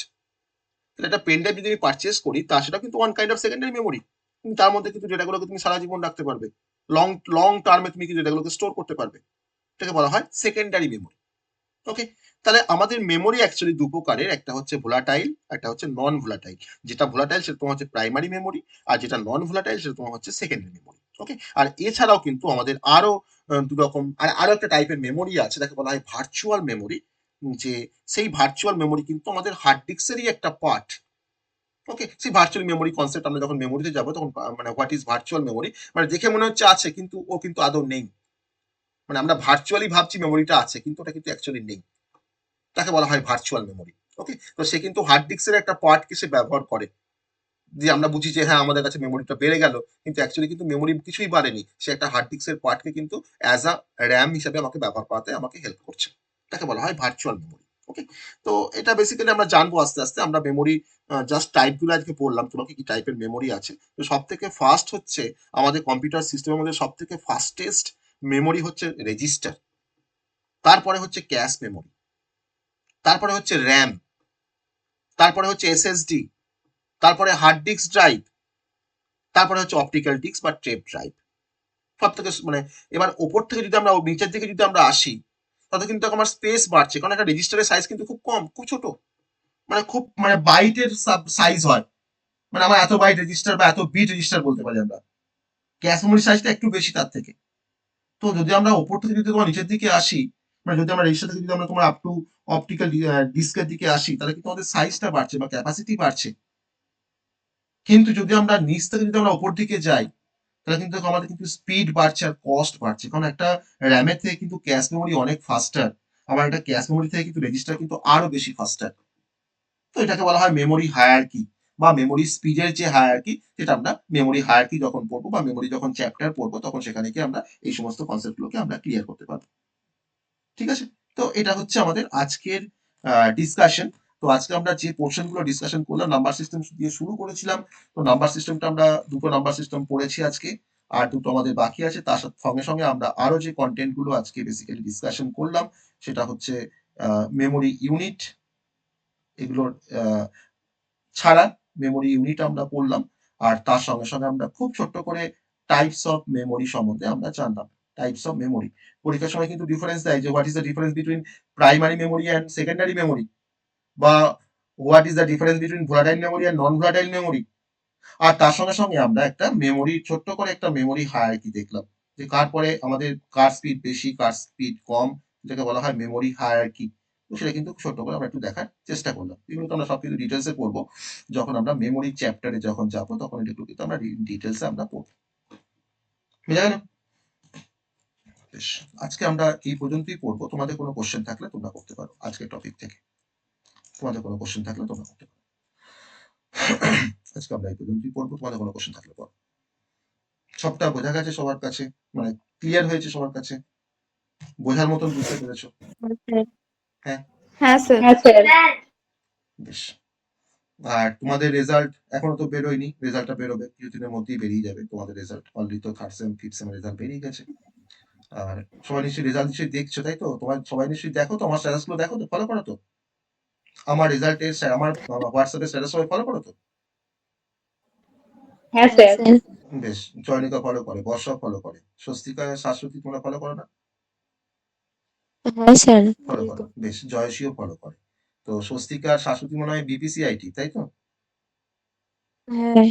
তাহলে একটা পেন ড্রাইভ যদি আমি পারচেস করি তা সেটা কিন্তু one kind of secondary memory, তার মধ্যে কিন্তু ডেটাগুলোকে তুমি সারা জীবন রাখতে পারবে, লং লং টার্মে তুমি কিন্তু ডেটাগুলোকে স্টোর করতে পারবে, এটাকে বলা হয় সেকেন্ডারি মেমোরি। ওকে, তাহলে আমাদের মেমোরি অ্যাকচুয়ালি দু প্রকারের, একটা হচ্ছে ভোলাটাইল, একটা হচ্ছে নন ভোলাটাইল। যেটা ভোলাটাইল সেটা তোমার হচ্ছে প্রাইমারি মেমোরি, আর যেটা নন ভোলাটাইল সেটা তোমার হচ্ছে সেকেন্ডারি মেমোরি। ওকে, আর এছাড়াও কিন্তু আমাদের আরো দু রকম আরো একটা টাইপের মেমোরি আছে যাকে বলা হয় ভার্চুয়াল মেমোরি, যে সেই ভার্চুয়াল মেমোরি কিন্তু আমাদের হার্ড ডিস্কেরই একটা পার্ট। ওকে, সেই ভার্চুয়াল মেমোরি কনসেপ্ট আমরা যখন মেমোরিতে যাবো তখন মানে হোয়াট ইজ ভার্চুয়াল মেমোরি, মানে দেখে মনে হচ্ছে আছে কিন্তু ও কিন্তু আদৌ নেই, মানে আমরা ভার্চুয়ালি ভাবছি মেমোরিটা আছে কিন্তু ওটা কিন্তু অ্যাকচুয়ালি নেই, তাকে বলা হয় ভার্চুয়াল মেমোরি। ওকে, তো সে কিন্তু হার্ড ডিস্কের একটা পার্টকে সে ব্যবহার করে, যে আমরা বুঝি যে হ্যাঁ আমাদের কাছে মেমোরিটা বেড়ে গেল, কিন্তু অ্যাকচুয়ালি কিন্তু মেমোরি কিছুই বাড়েনি, সে একটা হার্ড ডিস্কের পার্টকে কিন্তু অ্যাজ আ র্যাম হিসেবে আমাকে ব্যবহার করাতে আমাকে হেল্প করছে, তাকে বলা হয় ভার্চুয়াল মেমোরি। ওকে, তো এটা বেসিক্যালি আমরা জানবো আস্তে আস্তে। আমরা মেমোরি জাস্ট টাইপগুলো আজকে পড়লাম, তোমাকে কি টাইপের মেমোরি আছে। তো সব থেকে ফাস্ট হচ্ছে আমাদের কম্পিউটার সিস্টেমের মধ্যে সব থেকে ফাস্টেস্ট মেমোরি হচ্ছে রেজিস্টার, তারপরে হচ্ছে ক্যাশ মেমোরি, তারপরে হচ্ছে র্যাম, তারপরে হচ্ছে এসএসডি, তারপরে হার্ড ডিস্ক ড্রাইভ, তারপরে হচ্ছে অপটিক্যাল ডিস্ক বা টেপ ড্রাইভ। সব থেকে মানে এবার ওপর থেকে যদি আমরা নিচের দিকে যদি আমরা আসি, তত কিন্তু আমার স্পেস বাড়ছে, কারণ একটা রেজিস্টারের সাইজ কিন্তু খুব কম, খুব ছোট, মানে খুব মানে বাইটের সাইজ হয়, মানে আমার এত বাইট রেজিস্টার বা এত বিট রেজিস্টার বলতে পারি আমরা। ক্যাশ মেমোরি সাইজটা একটু বেশি তার থেকে। তো যদি আমরা ওপর থেকে যদি তোমার নিচের দিকে আসি, মানে যদি আমরা রেজিস্টার থেকে যদি আমরা তোমার আপ টু অপটিক্যাল ডিস্কের দিকে আসি, তাহলে কিন্তু আমাদের সাইজটা বাড়ছে বা ক্যাপাসিটি বাড়ছে। কিন্তু যদি আমরা নিচ থেকে যদি আমরা ওপর দিকে যাই, তাহলে কিন্তু আমাদের কিন্তু স্পিড বাড়ছে আর কস্ট বাড়ছে, কারণ একটা র্যামের থেকে কিন্তু ক্যাশ মেমোরি অনেক ফাস্টার, আবার একটা ক্যাশ মেমোরি থেকে কিন্তু রেজিস্টার কিন্তু আরো বেশি ফাস্টার। তো এটাকে বলা হয় মেমোরি হায়ারার্কি বা মেমোরি স্পিডের যে হায়ারার্কি, যেটা আমরা মেমোরি হায়ারার্কি যখন পড়বো বা মেমোরি যখন চ্যাপ্টার পড়বো তখন সেখানে গিয়ে আমরা এই সমস্ত কনসেপ্টগুলোকে আমরা ক্লিয়ার করতে পারবো। ঠিক আছে, তো এটা হচ্ছে আমাদের আজকের ডিসকাশন। তো আজকে আমরা যে পোর্শন গুলো ডিসকাশন করলাম, নাম্বার সিস্টেম দিয়ে শুরু করেছিলাম। তো নাম্বার সিস্টেমটা আমরা দুটো নাম্বার সিস্টেম পড়েছি আজকে, আর দুটো আমাদের বাকি আছে। তার সঙ্গে সঙ্গে আমরা আরো যে কন্টেন্ট গুলো আজকে বেসিক্যালি ডিসকাশন করলাম, সেটা হচ্ছে মেমোরি ইউনিট, এগুলোর ছাড়া মেমোরি ইউনিট আমরা পড়লাম, আর তার সঙ্গে সঙ্গে আমরা খুব ছোট্ট করে টাইপস অফ মেমোরি সম্বন্ধে আমরা জানলাম। টাইপস অফ মেমোরি, পরীক্ষার সময় কিন্তু ডিফারেন্স দেয় যে what is the difference between primary memory and secondary memory, বা what is the difference between volatile memory and non volatile memory. আর তার সঙ্গে সঙ্গে আমরা একটা মেমোরি ছোট্ট করে একটা মেমোরি হায়ারার্কি দেখলাম, যে কার পরে আমাদের কার স্পিড বেশি কার স্পিড কম, যেটাকে বলা হয় মেমোরি হায়ারার্কি। তো সেটা কিন্তু ছোট্ট করে আমরা একটু দেখার চেষ্টা করলাম। এগুলো তো আমরা সবকিছু ডিটেলসে পড়বো যখন আমরা মেমোরি চ্যাপ্টারে যখন যাবো, তখন এগুলো কিন্তু আমরা ডিটেলসে আমরা পড়বো। বুঝা গেল? বেশ, আজকে আমরা এই পর্যন্তই পড়বো। তোমাদের কোনো কোশ্চেন থাকলে তোমরা করতে পারো আজকের টপিক থেকে, তোমাদের কোনো কোশ্চেন থাকলে তোমরা করতে পারো। আজকে আমরা এই পর্যন্তই পড়বো, তোমাদের কোনো কোশ্চেন থাকলে পড়ো। সবটা বোঝা গেছে সবার কাছে, মানে ক্লিয়ার হয়েছে সবার কাছে, বোঝার মতন বুঝতে পেরেছো? হ্যাঁ, হ্যাঁ স্যার। হ্যাঁ স্যার। বেশ। আর তোমাদের রেজাল্ট এখনো তো বেরোয়নি, রেজাল্টটা বেরোবে কিছুদিনের মধ্যেই, বেরিয়ে যাবে তোমাদের রেজাল্ট। অলরেডি তো থার্ড সেম ফিফথ সেমের রেজাল্ট বেরিয়ে গেছে। আর সবাই নিশ্চয়ই রেজাল্ট নিশ্চয়ই দেখছো, তাই তো? তোমার সবাই নিশ্চয়ই দেখো তো, আমার স্ট্যাটাস গুলো দেখো তো, ফলো করো তো? আমার রেজাল্টের আমার হোয়াটসঅ্যাপে স্ট্যাটাস সবাই ফলো করো তো? হ্যাঁ স্যার। বেশ, চয়নিকা ফলো করে, বর্ষা ফলো করে, স্বস্তিকা, শাশ্বতী তোমরা ফলো করো না? হ্যাঁ স্যার। ফলো করো, বেশ। জয়সীও ফলো করে। তো স্বস্তিকা আর শাশ্বতী মনে হয় বিপিসিআইটি, তাই তো? হ্যাঁ।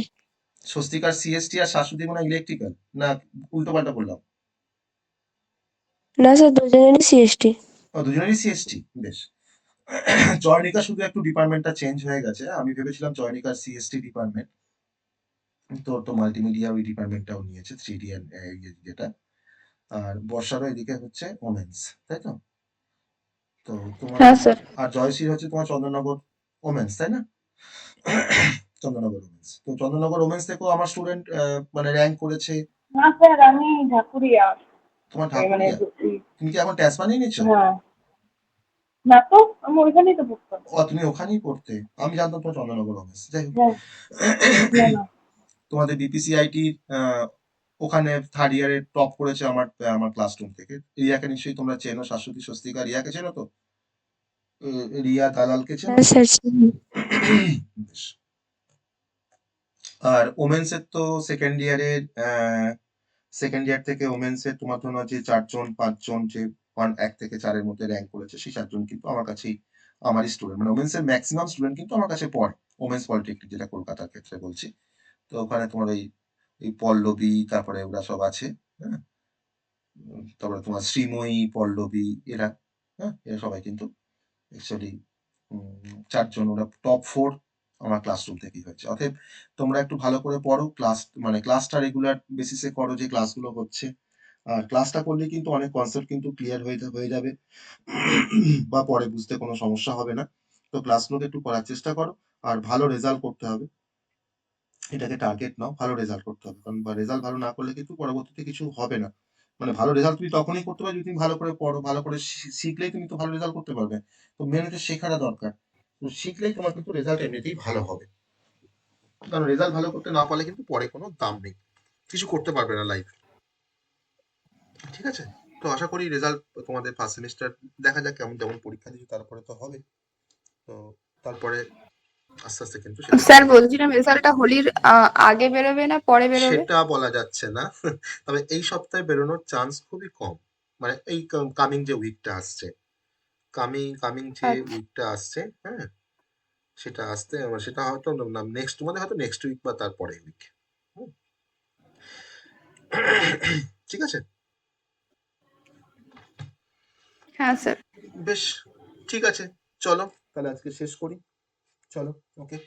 স্বস্তিকার সিএসটি আর শাশ্বতী মনে হয় ইলেকট্রিক্যাল, না উল্টো পাল্টা বললাম? না স্যার, দুজনেরই সিএসটি। ও, দুজনেরই সিএসটি, বেশ। চয়নিকা শুধু একটু ডিপার্টমেন্টটা চেঞ্জ হয়ে গেছে, আমি ভেবেছিলাম চয়নিকার সিএসটি ডিপার্টমেন্ট, তো তো মাল্টিমিডিয়া ওই ডিপার্টমেন্টটাও নিয়েছে, 3D যেটা। আর বর্ষারও এদিকে হচ্ছে ওমেন্স, তাই তো? তো তোমার হ্যাঁ স্যার। আর জয়শ্রীর হচ্ছে তোমার চন্দননগর ওমেন্স, তাই না? চন্দননগর ওমেন্স, তো চন্দননগর ওমেন্স থেকেও আমার স্টুডেন্ট মানে র্যাঙ্ক করেছে। না স্যার, আমি ঢাকুরিয়া। তোমার মানে ঢাকুরিয়া? তুমি কি এখন ট্যাস বানিয়ে নিচ্ছ? হ্যাঁ। না তো, আমি ওইখানেই তো পড়তাম। ও, তুমি ওখানেই পড়তে, আমি জানতাম তোমার চন্দননগর ওমেন্স। যাই হোক, হ্যাঁ। না না। তোমাদের বিপিসিআইটি ওখানে থার্ড ইয়ারে টপ করেছে আমার আমার ক্লাসরুম থেকে। রিয়াকে নিশ্চয়ই তোমরা চেনো, শাশ্বতী স্বস্তিকা, রিয়াকে চেনো তো? রিয়া দালালকে চেনো? হ্যাঁ স্যার চিনি। বেশ। আর ওমেন্সের তো সেকেন্ড ইয়ার থেকে ওমেন্সের তোমার জন্য যে 4 জন 5 জন যে 1 থেকে 4-এর মধ্যে র্যাঙ্ক করেছে, সেই 4 জন কিন্তু আমার কাছেই, আমারই স্টুডেন্ট। মানে ওমেন্সের ম্যাক্সিমাম স্টুডেন্ট কিন্তু আমার কাছে পড়ে। ওমেন্স পলিটেকনিক, যেটা কলকাতার ক্ষেত্রে বলছি। তো ওখানে তোমার এই পল্লবী, তারপরে ওরা সব আছে। হ্যাঁ, তারপরে তোমার শ্রীময়ী, পল্লবী, এরা, হ্যাঁ, এরা সবাই কিন্তু অ্যাকচুয়ালি 4 জন, ওরা টপ 4 আমার ক্লাসরুম থেকেই হয়েছে। অতএব তোমরা একটু ভালো করে পড়ো, মানে ক্লাসটা রেগুলার বেসিসে করো, যে ক্লাসগুলো হচ্ছে। আর ক্লাসটা করলে কিন্তু অনেক কনসেপ্ট কিন্তু ক্লিয়ার হয়ে যাবে, বা পরে বুঝতে কোনো সমস্যা হবে না। তো ক্লাসগুলোকে একটু করার চেষ্টা করো, আর ভালো রেজাল্ট করতে হবে, এটাকে টার্গেট নাও, ভালো রেজাল্ট করতে হবে। কারণ রেজাল্ট ভালো না করলে কিন্তু পরবর্তীতে কিছু হবে না। মানে ভালো রেজাল্ট তুমি তখনই করতে পারবে যদি তুমি ভালো করে পড়ো, ভালো করে শিখলেই তুমি তো ভালো রেজাল্ট করতে পারবে। তো মেন হচ্ছে শেখাটা দরকার। তো শিখলেই তোমার কিন্তু রেজাল্ট এমনিতেই ভালো হবে। কারণ রেজাল্ট ভালো করতে না পারলে কিন্তু পরে কোনো দাম নেই, কিছু করতে পারবে না লাইফ। ঠিক আছে? তো আশা করি রেজাল্ট, তোমাদের ফার্স্ট সেমিস্টার দেখা যাক কেমন, যেমন পরীক্ষা দিচ্ছি তারপরে তো হবে। তো তারপরে আস্তে আস্তে কিন্তু সেটা স্যার হবে। বলছিলাম রেজাল্টটা হোলির আগে বেরোবে না পরে বেরোবে? সেটা বলা যাচ্ছে না। তবে এই সপ্তাহে বেরোনোর চান্স খুবই কম। মানে এই কামিং যে উইকটা আসছে, কামিং যে আচ্ছা। উইকটা আসছে, হ্যাঁ, সেটা হয়তো নেক্সট, তোমাদের হয়তো নেক্সট উইক বা তারপরে উইক। ঠিক আছে? হ্যাঁ স্যার। বেশ, ঠিক আছে, চলো তাহলে আজকে শেষ করি। চলো, ওকে।